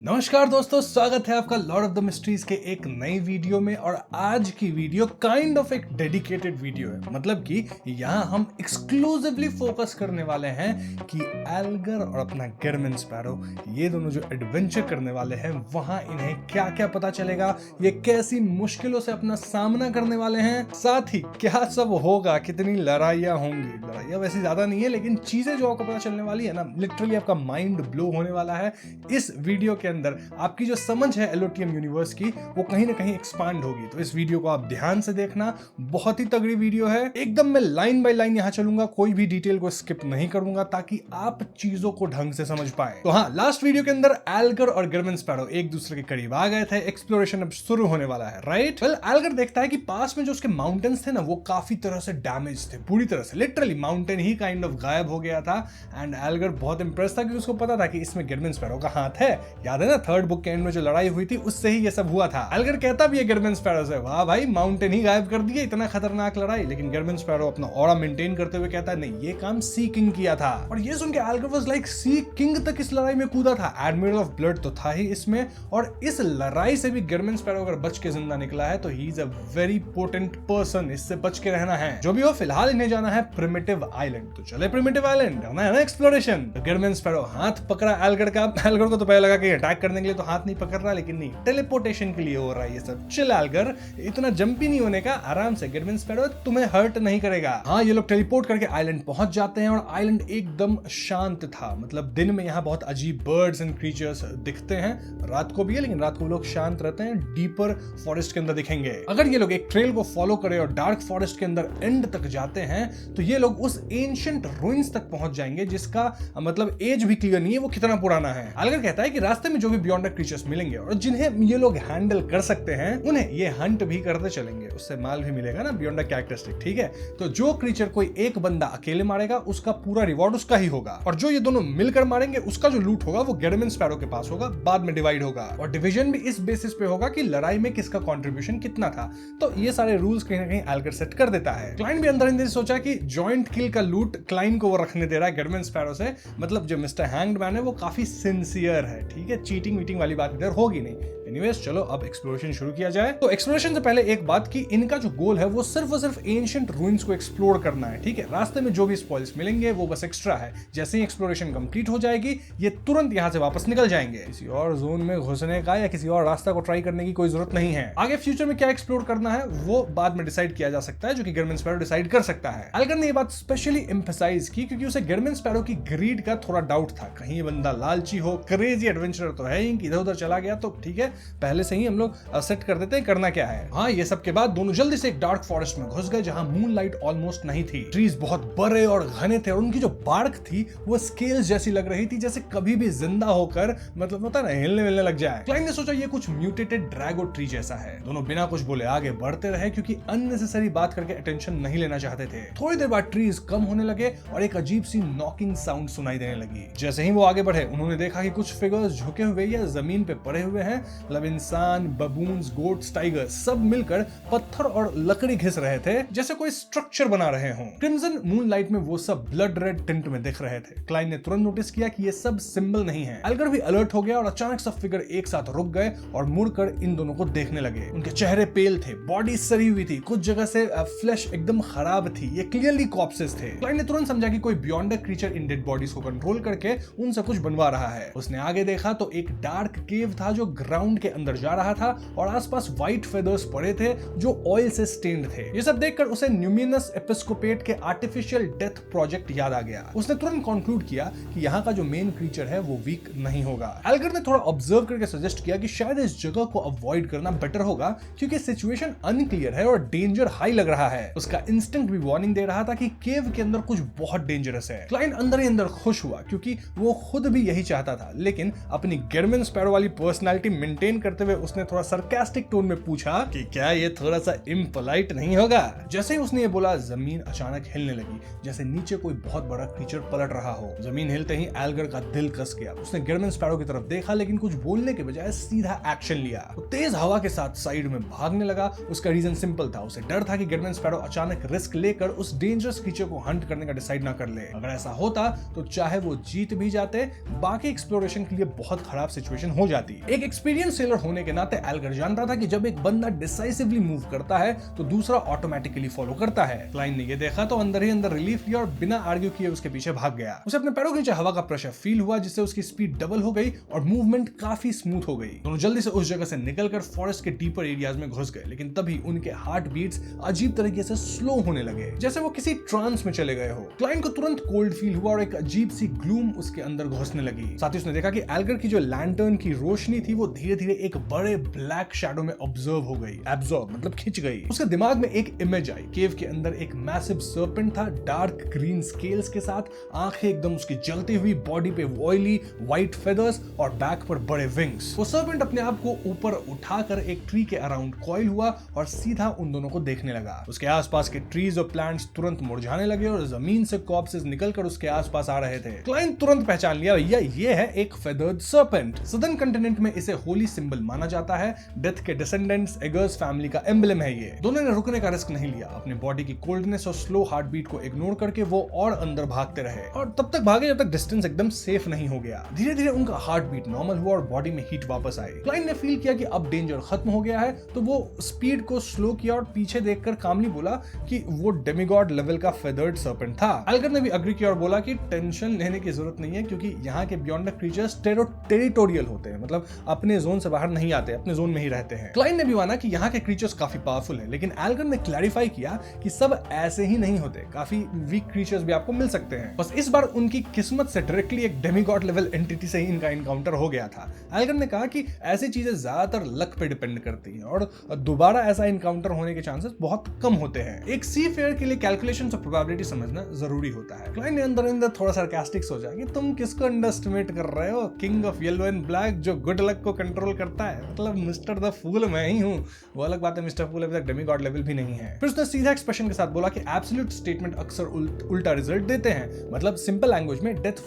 नमस्कार दोस्तों, स्वागत है आपका लॉर्ड ऑफ द मिस्ट्रीज के एक नई वीडियो में। और आज की वीडियो काइंड ऑफ एक डेडिकेटेड वीडियो है। मतलब कि यहाँ हम एक्सक्लूसिवली फोकस करने वाले हैं कि एल्गर और अपना गेरमिन स्पैरो ये दोनों जो एडवेंचर करने वाले हैं वहां इन्हें क्या क्या पता चलेगा, ये कैसी मुश्किलों से अपना सामना करने वाले हैं, साथ ही क्या सब होगा, कितनी लड़ाइयाँ होंगी। लड़ाइयाँ वैसे ज्यादा नहीं है, लेकिन चीजें जो आपको पता चलने वाली है ना, लिटरली आपका माइंड ब्लो होने वाला है। इस वीडियो के अंदर आपकी जो समझ है एलोटियम यूनिवर्स की वो कहीं ना कहीं एक्सपांड होगी। तो इस वीडियो को आप ध्यान से देखना, बहुत ही तगड़ी वीडियो है। एकदम मैं लाइन बाय लाइन यहां चलूंगा, कोई भी डिटेल को स्किप नहीं करूंगा ताकि आप चीजों को ढंग से समझ पाए। तो हाँ, लास्ट वीडियो के अंदर एल्गर और गेरमिन स्पैरो एक दूसरे के करीब आ गए थे। एक्सप्लोरेशन अब शुरू होने वाला है, राइट? वेल, एल्गर देखता है कि पास में जो उसके माउंटेन्स थे ना वो काफी तरह से डैमेज थे, पूरी तरह से। Literally mountain he kind of गायब हो गया था। एंड एल्गर बहुत इंप्रेस था क्योंकि उसको पता था कि इसमें गेरमिन स्पैरो का हाथ है। याद है ना, थर्ड बुक के एंड में जो लड़ाई हुई थी उससे ही ये सब हुआ था। एल्गर कहता भी है गेरमिन स्पैरो से, वाह भाई, माउंटेन ही गायब कर दिए, इतना खतरनाक लड़ाई। लेकिन गेरमिन स्पैरो अपना ऑरा मेंटेन करते हुए कहता है, नहीं, ये काम सी किंग किया था। और ये सुन के Elgar was like, sea king तक इस लड़ाई में कूदा था, एडमिरल ऑफ ब्लड तो था ही इसमें। और इस लड़ाई से भी गेरमिन स्पैरो अगर बच के जिंदा निकला है तो he is a very potent person. इससे बच के रहना है। जो भी हो, फिलहाल इन्हें जाना है प्रिमिटिव आइलैंड। तो चले प्रिमिटिव आइलैंड, करना है ना एक्सप्लोरेशन। तो गेरमिन स्पैरो हाथ पकड़ा एल्गर का। एल्गर को तो पहले लगा कि अटैक करने के लिए तो हाथ नहीं पकड़ रहा, लेकिन नहीं, टेलीपोर्टेशन के लिए हो रहा है ये सब। चिल एल्गर, इतना जंपी नहीं होने का, आराम से। गेरमिन स्पैरो तुम्हें हर्ट नहीं करेगा। हाँ, ये लोग टेलीपोर्ट करके आइलैंड पहुंच जाते हैं और आइलैंड एकदम शांत था। मतलब दिन में यहाँ बहुत अजीब बर्ड्स एंड क्रीचर्स दिखते हैं, रात को भी है, लेकिन रात को लोग शांत रहते हैं, डीपर फॉरेस्ट के अंदर दिखेंगे। अगर ये लोग एक ट्रेल को फॉलो करें और डार्क फॉरेस्ट के अंदर एंड तक जाते हैं तो ये लोग उस एंशिएंट रूइंस तक पहुंच जाएंगे जिसका मतलब एज भी क्लियर नहीं है वो कितना पुराना है। एल्गर कहता है कि रास्ते में जो भी बियॉन्ड क्रीचर्स मिलेंगे और जिन्हें ये लोग हैंडल कर सकते हैं उन्हें ये हंट भी करते चलेंगे, उससे माल भी मिलेगा ना, बियॉन्ड कैरेक्टरिस्टिक। ठीक है, तो जो क्रीचर कोई एक बंदा अकेले मारेगा उसका पूरा रिवॉर्ड उसका ही होगा, और जो ये दोनों मिलकर मारेंगे उसका जो लूट होगा वो गेरमिन स्पैरो के पास होगा, बाद में डिवाइड होगा। और डिवीजन भी इस बेसिस पे होगा कि लड़ाई में किसका कंट्रीब्यूशन कितना था। तो ये सारे रूल्स कहीं ना कहीं एल्गर सेट कर देता है। क्लाइंट भी अंदर अंदर सोचा कि जॉइंट किल का लूट क्लाइंट को वो रखने दे रहा है गेरमिन स्पैरो से। मतलब जो मिस्टर हैंग्ड मैन है वो काफी सिंसियर है। ठीक है, चीटिंग वीटिंग वाली बात इधर होगी नहीं। एनीवेज, चलो अब एक्सप्लोरेशन शुरू किया जाए। तो एक्सप्लोरेशन से पहले एक बात कि इनका जो गोल है वो सिर्फ और सिर्फ एंशिएंट रूइंस को एक्सप्लोर करना है। ठीक है, रास्ते में जो भी स्पॉइल्स मिलेंगे वो बस एक्स्ट्रा है। जैसे ही एक्सप्लोरेशन कंप्लीट हो जाएगी ये तुरंत यहाँ से वापस निकल जाएंगे। किसी और जोन में घुसने का या किसी और रास्ता को ट्राई करने की कोई जरूरत नहीं है। आगे फ्यूचर में क्या एक्सप्लोर करना है वो बाद में डिसाइड किया जा सकता है, जो कि गेरमिन स्पैरो डिसाइड कर सकता है। एल्गर ने ये बात स्पेशली एम्फसाइज की क्योंकि उसे गेरमिन स्पैरो की ग्रीड का थोड़ा डाउट था। कहीं ये बंदा लालची हो, क्रेजी एडवेंचरर तो है ही, इधर उधर चला गया तो ठीक है, पहले से ही हम लोग सेट कर देते हैं करना क्या है। हाँ, ये सब के बाद दोनों जल्दी से एक डार्क फॉरेस्ट में घुस गए जहां मूनलाइट ऑलमोस्ट नहीं थी। ट्रीज बहुत बड़े और घने थे और उनकी जो बार्क थी वो स्केल्स जैसी लग रही थी, जैसे कभी भी जिंदा होकर मतलब होता है ना, हिलने मिलने लग जाए। क्लाइंट ने सोचा ये कुछ म्यूटेटेड ड्रैगो ट्री जैसा है। दोनों बिना कुछ बोले आगे बढ़ते रहे क्योंकि अननेसेसरी बात करके अटेंशन नहीं लेना चाहते थे। थोड़ी देर बाद ट्रीज कम होने लगे और एक अजीब सी नॉकिंग साउंड सुनाई देने लगी। जैसे ही वो आगे बढ़े उन्होंने देखा कि कुछ फिगर्स झुके हुए या जमीन पे पड़े हुए हैं। मतलब इंसान, बबून्स, गोट्स, टाइगर्स सब मिलकर पत्थर और लकड़ी घिस रहे थे, जैसे कोई स्ट्रक्चर बना रहे हों। क्रिम्सन मूनलाइट में वो सब ब्लड रेड टिंट में दिख रहे थे। क्लाइंट ने तुरंत नोटिस किया कि ये सब सिंबल नहीं है। एल्गर भी अलर्ट हो गया और अचानक सब फिगर एक साथ रुक गए और मुड़कर इन दोनों को देखने लगे। उनके चेहरे पेल थे, बॉडी सड़ी हुई थी, कुछ जगह से फ्लैश एकदम खराब थी, ये क्लियरली कॉर्प्सेस थे। क्लाइंट ने तुरंत समझा कि कोई बियॉन्ड क्रीचर इन डेड बॉडीज को कंट्रोल करके उनसे कुछ बनवा रहा है। उसने आगे देखा तो एक डार्क केव था जो ग्राउंड के अंदर जा रहा था और आसपास व्हाइट फेदर्स पड़े थे जो ऑयल से स्टेन्ड थे। ये सब देखकर उसे न्यूमिनस एपिस्कोपेट के आर्टिफिशियल डेथ प्रोजेक्ट याद आ गया। उसने तुरंत कंक्लूड किया कि यहाँ का जो मेन क्रीचर है वो वीक नहीं होगा। एल्गर ने थोड़ा ऑब्जर्व करके सजेस्ट किया कि शायद इस जगह को अवॉइड करना बेटर होगा क्योंकि सिचुएशन अनक्लियर है और डेंजर हाई लग रहा है। उसका इंस्टिंक्ट भी वार्निंग दे रहा था कि केव के अंदर कुछ बहुत डेंजरस है। क्लाइंट अंदर ही अंदर खुश हुआ क्योंकि वो खुद भी यही चाहता था, लेकिन अपनी गेरमिन स्पैरो वाली पर्सनालिटी मेंटेन मेंटेन करते हुए उसने थोड़ा सरकास्टिक टोन में पूछा कि क्या ये थोड़ा सा इम्पोलाइट नहीं होगा। जैसे ही उसने ये बोला, जमीन अचानक हिलने लगी, जैसे नीचे कोई बहुत बड़ा क्रीचर पलट रहा हो। जमीन हिलते ही एल्गर का दिल कस गया। उसने गिरमन स्पैरो की तरफ देखा, लेकिन कुछ बोलने के बजाय सीधा एक्शन लिया। वो तेज हवा के साथ साइड में भागने लगा। उसका रीजन सिंपल था, उसे डर था कि गिरमन स्पैरो अचानक रिस्क लेकर उस डेंजरस क्रीचर को हंट करने का डिसाइड ना कर ले। अगर ऐसा होता तो चाहे वो जीत भी जाते, बाकी एक्सप्लोरेशन के लिए बहुत खराब सिचुएशन हो जाती। एक एक्सपीरियंस सेलर होने के नाते एल्गर जानता था कि जब एक बंदा डिसाइसिवली मूव करता है तो दूसरा ऑटोमेटिकली फॉलो करता है। क्लाइन ने ये देखा तो अंदर ही अंदर रिलीफ लिया और बिना आर्ग्यू किए उसके पीछे भाग गया। उसे अपने पैरों के नीचे हवा का प्रेशर फील हुआ, जिससे उसकी स्पीड डबल हो गई और मूवमेंट काफी स्मूथ हो गई। दोनों जल्दी से उस जगह से निकलकर फॉरेस्ट के डीपर एरियाज में घुस गए, लेकिन तभी उनके हार्ट बीट्स अजीब तरीके से स्लो होने लगे, जैसे वो किसी ट्रांस में चले गए हो। क्लाइन को तुरंत कोल्ड फील हुआ और एक अजीब सी ग्लूम उसके अंदर घुसने लगी। साथ ही उसने देखा कि एल्गर की जो लैंटर्न की रोशनी थी वो धीरे धीरे एक बड़े ब्लैक शैडो में ऑब्जर्व हो गई। एब्जॉर्ब मतलब खिंच गई। उसके दिमाग में एक इमेज आई। केव के अंदर एक मैसिव सर्पेंट था, डार्क ग्रीन स्केल्स के साथ, आंखें एकदम उसकी जलती हुई, बॉडी पे ऑयली व्हाइट फेदर्स और बैक पर बड़े विंग्स। वो सर्पेंट अपने आप को ऊपर उठाकर एक ट्री के अराउंड कॉइल हुआ और सीधा उन दोनों को देखने लगा। उसके आसपास के ट्रीज और प्लांट्स तुरंत मुरझाने लगे और जमीन से कॉर्प्सेस निकलकर उसके आसपास आ रहे थे। क्लाइन तुरंत पहचान लिया, भैया ये है एक फेदर्ड सर्पेंट। सदर्न कॉन्टिनेंट में इसे होली सिंबल माना जाता है। डेथ के डिसेंडेंट्स एगर्स फैमिली का एम्बलम है ये। दोनों ने रुकने का रिस्क नहीं लिया। अपने बॉडी की कोल्डनेस और स्लो हार्ट बीट को इग्नोर करके वो और अंदर भागते रहे और तब तक भागे जब तक डिस्टेंस एकदम सेफ नहीं हो गया। धीरे धीरे उनका हार्ट बीट नॉर्मल हुआ और बॉडी में हीट वापस आई। क्लाइन ने फील किया कि अब डेंजर खत्म हो गया है, तो वो स्पीड को स्लो किया और पीछे देखकर कामली बोला कि वो डेमिगॉड लेवल का फेदर्ड सर्पेंट था। एल्गर ने भी अग्री किया और बोला कि टेंशन लेने की जरूरत नहीं है, क्योंकि यहाँ के बियॉन्ड द क्रीचर्स टेरिटोरियल होते हैं, मतलब अपने जोन से बाहर नहीं आते, अपने जोन में ही रहते हैं। क्लाइन ने भी माना कि यहाँ के क्रीचर्स काफी पावरफुल हैं, लेकिन एल्गर ने क्लैरिफाई किया कि सब ऐसे ही नहीं होते, काफी वीक क्रीचर्स भी आपको मिल सकते हैं। बस इस बार उनकी किस्मत से डायरेक्टली एक डेमिगॉड लेवल एंटिटी से ही इनका इनकाउंटर हो गया था। एल्गर ने कहा कि ऐसी चीजें ज्यादातर लक पे डिपेंड करती हैं और दोबारा ऐसा इनकाउंटर होने के चांसेस बहुत कम होते हैं। एक सी फेयर के लिए कैलकुलेशंस और प्रोबेबिलिटी समझना जरूरी होता है। क्लाइन ने अंदर अंदर थोड़ा सार्कास्टिक सोचा कि तुम किसको अंडरएस्टिमेट कर रहे हो? King of yellow and black जो गुड लक को कंट्रोल करता है, मतलब मिस्टर द फूल मैं ही हूँ। वो अलग बात है, मिस्टर फूल अभी तक डेमिगॉड लेवल भी नहीं है। फिर उसने सीधा एक्सप्रेशन के साथ बोला कि एब्सोल्यूट स्टेटमेंट अक्सर उल्टा रिजल्ट देते हैं, मतलब सिंपल लैंग्वेज में डेथ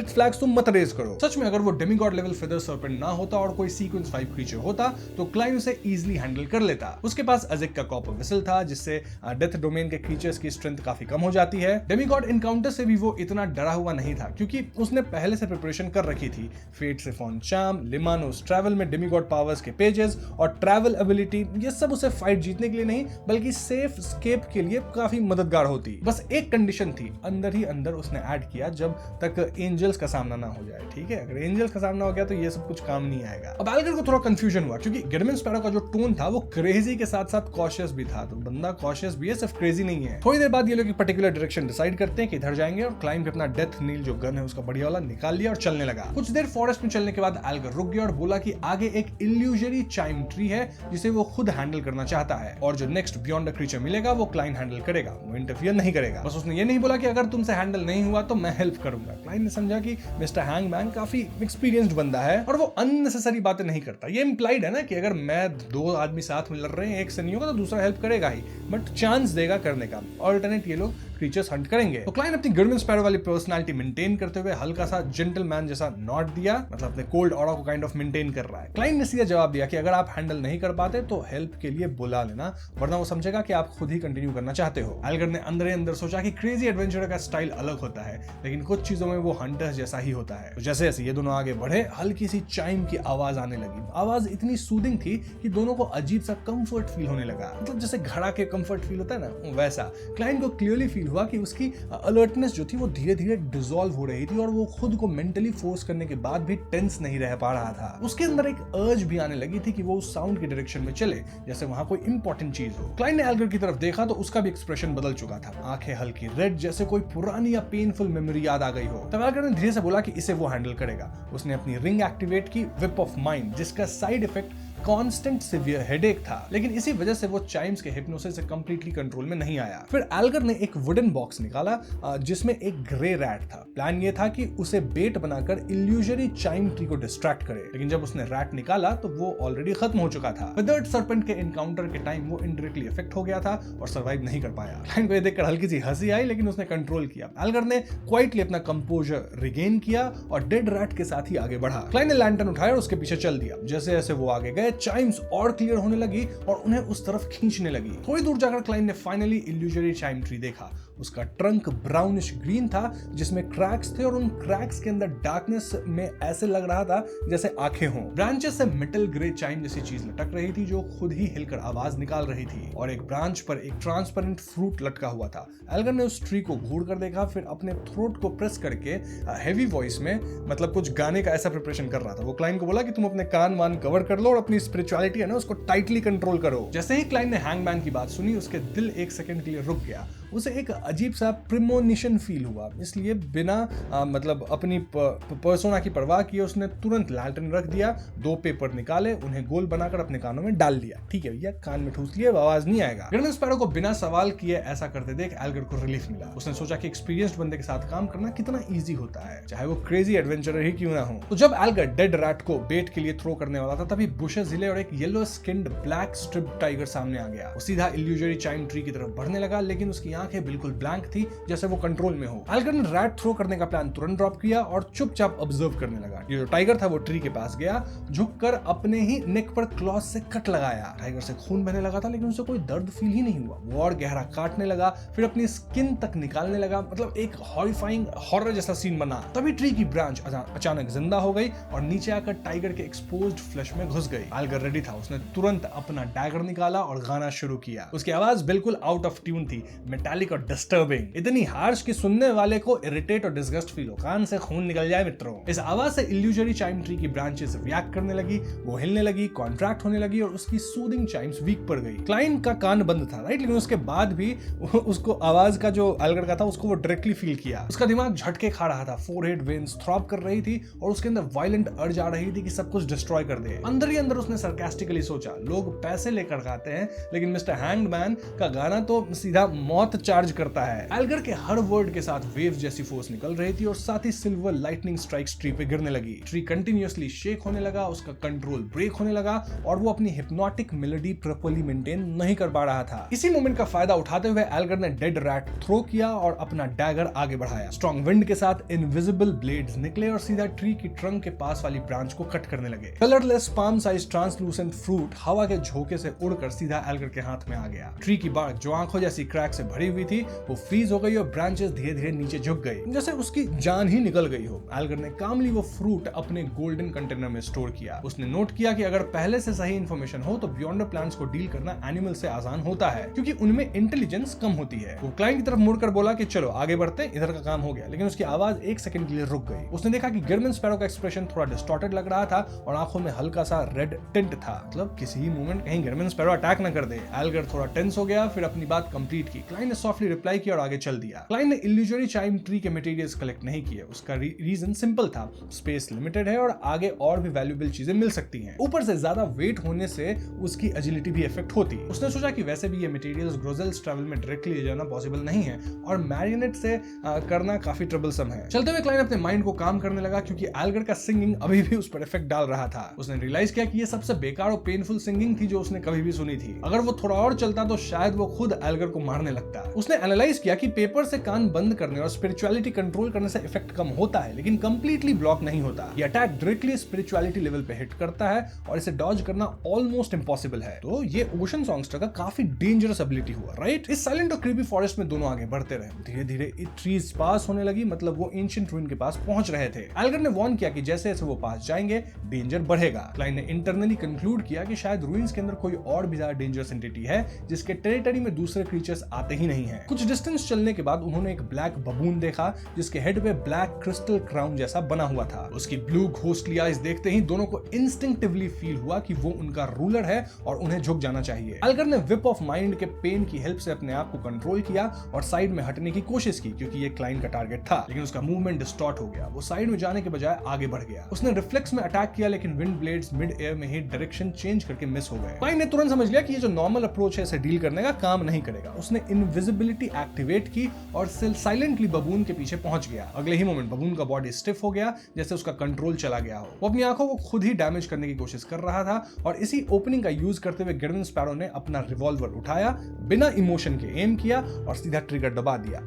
फ्लैग्स तुम मत रेज करो। सच में अगर वो डेमिगॉड लेवल फेदर सर्पेंट ना होता और कोई सीक्वेंस 5 क्रीचर होता तो क्लाइन उसे इजीली हैंडल कर लेता। उसके पास अजिक का कॉपर विसल था, जिससे डेथ डोमेन के क्रीचर्स की स्ट्रेंथ काफी कम हो जाती है। डेमिगॉड इनकाउंटर से भी वो इतना डरा हुआ नहीं था, क्योंकि उसने पहले से प्रिपरेशन कर रखी थी। फेट से फोन चार्म, लिमानोस ट्रैवल में डेमिगॉड पावर्स के पेजेस और ट्रैवल एबिलिटी, ये सब उसे फाइट जीतने के लिए नहीं बल्कि सेफ स्केप के लिए काफी मददगार होती। बस एक कंडीशन थी, अंदर ही अंदर उसने ऐड किया, जब तक एंजल्स का सामना ना हो जाए। ठीक है, अगर एंजल्स का सामना हो गया तो ये सब कुछ काम नहीं आएगा। अब एल्गर को थोड़ा कंफ्यूजन हुआ, क्योंकि गिरमन स्पैरो का जो टोन था वो क्रेजी के साथ साथ कॉशियस भी था। तो बंदा कॉशियस भी है, सिर्फ क्रेजी नहीं है। थोड़ी देर बाद ये लोग एक पर्टिकुलर डायरेक्शन डिसाइड करते हैं कि इधर जाएंगे और क्लाइन पे अपना डेथ नील जो गन है उसका बढ़िया वाला निकाल लिया और चलने लगा। कुछ देर फॉरेस्ट में चलने के बाद एल्गर रुक गया और बोला कि आगे एक इल्यूजरी चाइम ट्री है जिसे वो खुद हैंडल करना चाहता है, और जो नेक्स्ट बियॉन्ड द क्रीचर मिलेगा वो क्लाइन हैंडल करेगा, वो इंटरफियर नहीं करेगा। बस उसने ये नहीं बोला कि अगर तुमसे हैंडल नहीं हुआ तो मैं हेल्प करूंगा। क्लाइन ने समझा कि मिस्टर हैंगमैन काफी एक्सपीरियंस्ड बंदा है और वो अननेसेसरी बातें नहीं करता। ये इंप्लाइड है ना कि अगर मैं दो आदमी साथ में लड़ रहे हैं, एक से नहीं होगा तो दूसरा हेल्प करेगा ही, बट चांस देगा करने का। ऑल्टरनेट ये लोग क्रीचर्स हंट करेंगे। तो क्लाइन अपनी गिरमन स्पैरो वाली पर्सनालिटी मेंटेन करते हुए हल्का सा जेंटलमैन जैसा नॉट दिया, मतलब अपने कोल्ड ऑरा को काइंड ऑफ मेंटेन कर रहा है। क्लाइन ने सीधा जवाब दिया कि अगर आप हैंडल नहीं कर पाते तो हेल्प के लिए बुला लेना, वरना वो समझेगा कि आप खुद ही कंटिन्यू करना चाहते हो। एल्गर ने अंदर ही अंदर सोचा कि क्रेजी एडवेंचर का स्टाइल अलग होता है, लेकिन कुछ चीजों में वो हंटर्स जैसा ही होता है। तो जैसे जैसे ये दोनों आगे बढ़े, हल्की सी चाइम की आवाज आने लगी। आवाज इतनी सूदिंग थी कि दोनों को अजीब सा कंफर्ट फील होने लगा, मतलब जैसे घड़ा के कंफर्ट फील होता है ना, वैसा। क्लाइन को क्लियरली फील हुआ कि उसकी अलर्टनेस जो थी वो धीरे धीरे डिसॉल्व हो रही थी और वो खुद को मेंटली फोर्स करने के बाद भी टेंस नहीं रह पा रहा था। उसके अंदर एक अर्ज भी आने लगी थी कि वो उस साउंड की डायरेक्शन में चले, जैसे वहां कोई इंपॉर्टेंट चीज हो। क्लाइन ने एल्गर की तरफ देखा तो उसका भी एक्सप्रेशन बदल चुका था, आंखें हल्की रेड, जैसे कोई पुरानी या पेनफुल मेमोरी याद आ गई हो। तब एल्गर ने धीरे से बोला कि इसे वो हैंडल करेगा। उसने अपनी रिंग एक्टिवेट की, विप ऑफ माइंड, जिसका side effect constant severe headache था, लेकिन इसी वजह से वो चाइम्स के हिप्नोसिस से कंप्लीटली कंट्रोल में नहीं आया। फिर एल्गर ने एक वुडन बॉक्स निकाला जिसमें एक ग्रे रैट था। प्लान ये था कि उसे बेट बनाकर इल्यूजरी चाइम ट्री को डिस्ट्रैक्ट करे, लेकिन जब उसने रैट निकाला तो वो ऑलरेडी खत्म हो चुका था। विदर्ड सरपेंट के एनकाउंटर के टाइम वो इनडायरेक्टली इफेक्ट हो गया था और सर्वाइव नहीं कर पाया। क्लाइन को ये देखकर हल्की सी हंसी आई, लेकिन उसने कंट्रोल किया। एल्गर ने क्वाइटली अपना कंपोजर रिगेन किया और डेड रैट के साथ ही आगे बढ़ा। क्लाइन ने लैंटर्न उठाया और उसके पीछे चल दिया। जैसे जैसे वो आगे गए, चाइम्स और क्लियर होने लगी और उन्हें उस तरफ खींचने लगी। थोड़ी दूर जाकर क्लाइन ने फाइनली इल्यूजरी चाइम ट्री देखा। उसका ट्रंक ब्राउनिश ग्रीन था जिसमें क्रैक्स थे और उन क्रैक्स के अंदर डार्कनेस में ऐसे लग रहा था जैसे आंखें हों। ब्रांचेस से मेटल ग्रे चाइम जैसी चीज लटक रही थी जो खुद ही हिलकर आवाज निकाल रही थी, और एक ब्रांच पर एक ट्रांसपेरेंट फ्रूट लटका हुआ था। एल्गर ने उस ट्री को घूर कर देखा, फिर अपने थ्रोट को प्रेस करके हेवी वॉइस में, मतलब कुछ गाने का ऐसा प्रिपरेशन कर रहा था। वो क्लाइन को बोला कि तुम अपने कान वान कवर कर लो और अपनी स्पिरिचुअलिटी है ना उसको टाइटली कंट्रोल करो। जैसे ही क्लाइन ने हैंगमैन की बात सुनी, उसके दिल एक सेकंड के लिए रुक गया। उसे एक अजीब सा प्रिमोनिशन फील हुआ, इसलिए बिना मतलब अपनी पर्सोना की परवाह किए उसने तुरंत लैंटर्न रख दिया, 2 पेपर निकाले, उन्हें गोल बनाकर अपने कानों में डाल दिया। ठीक है भैया, कान में ठूस लिया, आवाज नहीं आएगा। गर्डन स्पैरो को बिना सवाल किए ऐसा करते देख एल्गर को रिलीफ मिला। उसने सोचा कि एक्सपीरियंस्ड बंदे के साथ काम करना कितना इजी होता है, चाहे वो क्रेजी एडवेंचरर ही क्यों ना हो। तो जब एल्गर डेड रैट को बेट के लिए थ्रो करने वाला था, तभी बुशेस हिले और एक yellow skinned black strip tiger सामने आ गया। वो सीधा इल्यूजरी चाइम ट्री की तरफ बढ़ने लगा, लेकिन उसकी आंखें बिल्कुल ब्लैंक थी, जैसे वो कंट्रोल में हो। एल्गर ने रैट थ्रो करने का प्लान तुरंत ड्रॉप किया और चुपचाप ऑब्जर्व करने लगा। ये जो टाइगर था वो ट्री के पास गया, झुककर अपने ही नेक पर क्लॉज से कट लगाया। टाइगर से खून बहने लगा था, लेकिन उसे कोई दर्द फील ही नहीं हुआ। वो और गहरा काटने लगा, फिर अपनी स्किन तक निकालने लगा। मतलब एक हॉरिफाइंग हॉरर जैसा सीन बना। तभी ट्री की ब्रांच अचानक जिंदा हो गई और नीचे आकर टाइगर के एक्सपोज्ड फ्लैश में घुस गई। एल्गर रेडी था, उसने तुरंत अपना डैगर निकाला और गाना शुरू किया। उसकी आवाज बिल्कुल आउट ऑफ ट्यून थी, मेटालिक और डिस्टर्बिंग, इतनी हार्श कि सुनने वाले को इरिटेट और डिस्गस्ट फील हो, कान से खून निकल जाए मित्रों। इस आवाज से इल्यूजरी चाइम ट्री की ब्रांचेस रिएक्ट करने लगी, वो हिलने लगी, कॉन्ट्रैक्ट होने लगी और उसकी सूदिंग चाइम्स वीक पड़ गई। क्लाइन का कान बंद था, राइट, लेकिन उसके बाद भी उसको आवाज का जो एल्गर का था उसको वो डायरेक्टली फील किया। उसका दिमाग झटके खा रहा था, फोरहेड वेन्स थ्रॉब कर रही थी और उसके अंदर वायलेंट अर्ज आ रही थी कि सब कुछ डिस्ट्रॉय कर दे। अंदर ही अंदर उसने सरकास्टिकली सोचा, लोग पैसे लेकर गाते हैं, लेकिन मिस्टर हैंगमैन का गाना तो सीधा मौत चार्ज करता है। एल्गर के हर वर्ड के साथ वेव जैसी फोर्स निकल रही थी और साथ ही सिल्वर लाइटनिंग स्ट्राइक्स ट्री पे गिरने लगी। ट्री कंटिन्यूअसली शेक होने लगा, उसका कंट्रोल ब्रेक होने लगा और वो अपनी हिप्नोटिक मेलोडी प्रॉपर्ली मेंटेन नहीं कर पा रहा था। इसी मोमेंट का फायदा उठाते हुए एल्गर ने डेड रैट थ्रो किया और अपना डैगर आगे बढ़ाया। स्ट्रॉन्ग विंड के साथ इनविजिबल ब्लेड्स निकले और सीधा ट्री की ट्रंक के पास वाली ब्रांच को कट करने लगे। Colourless palm size translucent fruit हवा के झोंके से उड़कर सीधा एल्गर के हाथ में आ गया। ट्री की बार्क जो आंखों जैसी क्रैक से भरी हुई थी वो फ्रीज हो गई और ब्रांचेस धीरे धीरे नीचे झुक गई, जैसे उसकी जान ही निकल गई हो। एल्गर ने कामली वो फ्रूट अपने गोल्डन कंटेनर में स्टोर किया। उसने नोट किया कि अगर पहले से सही इंफॉर्मेशन हो तो बियॉन्डर प्लांट्स को डील करना एनिमल से आसान होता है, क्योंकि उनमें इंटेलिजेंस कम होती है। वो क्लाइंट की तरफ मुड़कर बोला कि चलो आगे बढ़ते हैं, इधर का काम हो गया, लेकिन उसकी आवाज एक सेकंड के लिए रुक गई। उसने देखा कि गिरमन स्पैरो का एक्सप्रेशन थोड़ा डिस्टॉर्टेड लग रहा था और आंखों में हल्का सा रेड टिंट था, मतलब किसी ही मोमेंट कहीं गिरमन स्पैरो अटैक न कर दे। एल्गर थोड़ा टेंस हो गया, फिर अपनी बात कंप्लीट की। क्लाइंट ने सॉफ्टली रिप्लाई किया और आगे चल दिया। क्लाइंट ने इल्यूजरी चाइम ट्री के मटेरियल्स कलेक्ट नहीं किए। उसका रीजन सिंपल था, स्पेस लिमिटेड है और आगे और भी वैल्यूएबल चीजें मिल सकती हैं। ऊपर से ज्यादा वेट होने से उसकी एजिलिटी भी इफेक्ट होती। उसने सोचा कि वैसे भी ये मटेरियल्स ग्रोजेल्स ट्रैवल में डायरेक्टली ले जाना पॉसिबल नहीं है और मैरिनेट से करना काफी ट्रबलसम है। चलते हुए क्लाइंट अपने माइंड को काम करने लगा, क्योंकि एल्गर का सिंगिंग अभी भी उस पर इफेक्ट डाल रहा था। उसने रियलाइज किया कि ये सबसे बेकार और पेनफुल सिंगिंग थी जो उसने कभी भी सुनी थी। अगर वो थोड़ा और चलता तो शायद वो खुद एल्गर को मारने लगता। उसने एनालाइज किया कि पेपर से कान बंद करने और स्पिरिचुअलिटी कंट्रोल करने से इफेक्ट कम होता है, लेकिन कंप्लीटली ब्लॉक नहीं होता। ये अटैक डायरेक्टली स्पिरिचुअलिटी लेवल पे हिट करता है और इसे डॉज करना ऑलमोस्ट इम्पॉसिबल है। तो ये ओशन सॉन्गस्टर का काफी डेंजरस एबिलिटी हुआ, राइट। इस साइलेंट और क्रीपी फॉरेस्ट में दोनों आगे बढ़ते रहे। धीरे धीरे ट्रीज पास होने लगी, मतलब वो एंशिएंट रूइन के पास पहुंच रहे थे। एल्गर ने वार्न किया कि जैसे जैसे वो पास जाएंगे डेंजर बढ़ेगा। क्लाइंट ने इंटरनली कंक्लूड किया कि शायद रूइंस के अंदर कोई और भी ज्यादा डेंजरस एंटिटी है जिसके टेरिटरी में दूसरे क्रीचर्स आते ही नहीं है। कुछ डिस्टेंस चलने के बाद उन्होंने एक ब्लैक बबून देखा जिसके हेड पे ब्लैक क्रिस्टल क्राउन जैसा बना हुआ था। उसकी ब्लू घोस्टली आइज देखते ही दोनों को इंस्टिंक्टिवली फील हुआ कि वो उनका रूलर है और उन्हें झुक जाना चाहिए। अलगर ने विप ऑफ माइंड के पेन की हेल्प से अपने आप को कंट्रोल किया और साइड में हटने की कोशिश की क्योंकि ये क्लाइंट का टारगेट था, लेकिन उसका मूवमेंट डिस्टॉर्ट हो गया। वो साइड में जाने के बजाय आगे बढ़ गया। उसने रिफ्लेक्स में अटैक किया लेकिन विंड ब्लेड्स मिड एयर में ही डायरेक्शन चेंज करके मिस हो गए। क्लाइंट ने तुरंत समझ लिया कि ये जो नॉर्मल अप्रोच है इसे डील करने का काम नहीं करेगा। उसने इनविजिबिलिटी एक्टिवेट की और साइलेंटली बबून के पीछे पहुंच गया। अगले ही मोमेंट बबून का बॉडी स्टिफ हो गया जैसे उसका कंट्रोल चला गया हो। वो अपनी आंखों को खुद ही डैमेज करने की कोशिश कर रहा था और इसी ओपनिंग का यूज करते हुए गिडविन स्पैरो ने अपना रिवॉल्वर उठाया, बिना इमोशन के एम किया और सीधा ट्रिगर दबा दिया।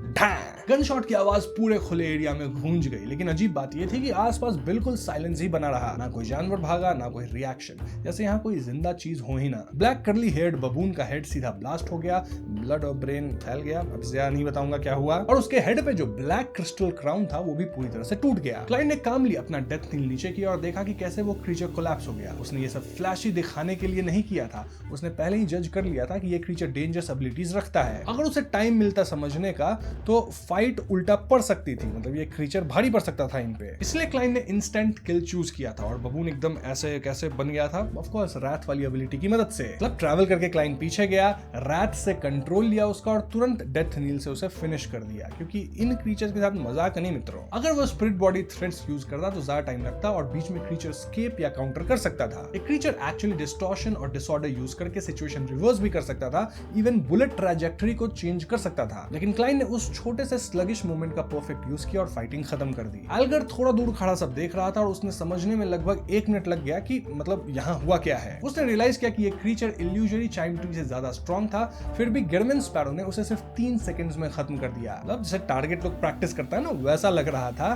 गन शॉट की आवाज पूरे खुले एरिया में गूंज गई, लेकिन अजीब बात यह थी कि आसपास बिल्कुल साइलेंस ही बना रहा। ना कोई जानवर भागा, ना कोई रिएक्शन, जैसे यहाँ कोई जिंदा चीज हो ही ना। ब्लैक कर्ली हेयर्ड बबून का हेड सीधा ब्लास्ट हो गया, ब्लड और ब्रेन फैल गया। अब ज्यादा नहीं बताऊंगा क्या हुआ, और उसके हेड पे जो ब्लैक क्रिस्टल क्राउन था वो भी पूरी तरह से टूट गया। क्लाइंट ने कामली अपना डेथ नील नीचे किया और देखा कि कैसे वो क्रीचर कोलैप्स हो गया। उसने ये सब फ्लैशी दिखाने के लिए नहीं किया था, उसने पहले ही जज कर लिया था कि ये क्रीचर डेंजरस एबिलिटीज रखता है। अगर उसे टाइम मिलता समझने का तो फाइट उल्टा पड़ सकती थी, मतलब ये क्रीचर भारी पड़ सकता था इन पे। इसलिए क्लाइंट ने इंस्टेंट किल चूज किया था और बबून एकदम ऐसे कैसे बन गया था, ऑफ कोर्स रैथ वाली एबिलिटी की मदद से। मतलब ट्रैवल करके क्लाइंट पीछे गया, रैथ से कंट्रोल लिया उसका और तुरंत डेथ नील से उसे फिनिश कर दिया, क्योंकि इन क्रीचर्स के साथ मजाक नहीं मित्रों। अगर वो स्पिरिट बॉडी थ्रेड्स यूज करता तो ज्यादा टाइम लगता और बीच में क्रीचर स्केप या काउंटर कर सकता था। एक क्रीचर एक्चुअली डिस्टॉर्शन और डिसऑर्डर यूज करके सिचुएशन रिवर्स भी कर सकता था, इवन बुलेट ट्रैजेक्टरी को चेंज कर सकता था, लेकिन क्लाइंट ने उस छोटे से स्लगिश मोमेंट का परफेक्ट यूज किया और फाइटिंग खत्म कर दी। एल्गर थोड़ा दूर खड़ा सब देख रहा था और उसने समझने में लगभग 1 मिनट लग गया कि मतलब यहाँ हुआ क्या है। उसने रियलाइज किया कि ये क्रीचर इल्यूजरी चाइम ट्री से ज्यादा स्ट्रॉन्ग था, फिर भी गिडविन स्पैरो ने उसे सिर्फ 3 सेकंड्स में खत्म कर दिया। मतलब जैसे टारगेट लोग प्रैक्टिस करता है ना, वैसा लग रहा था।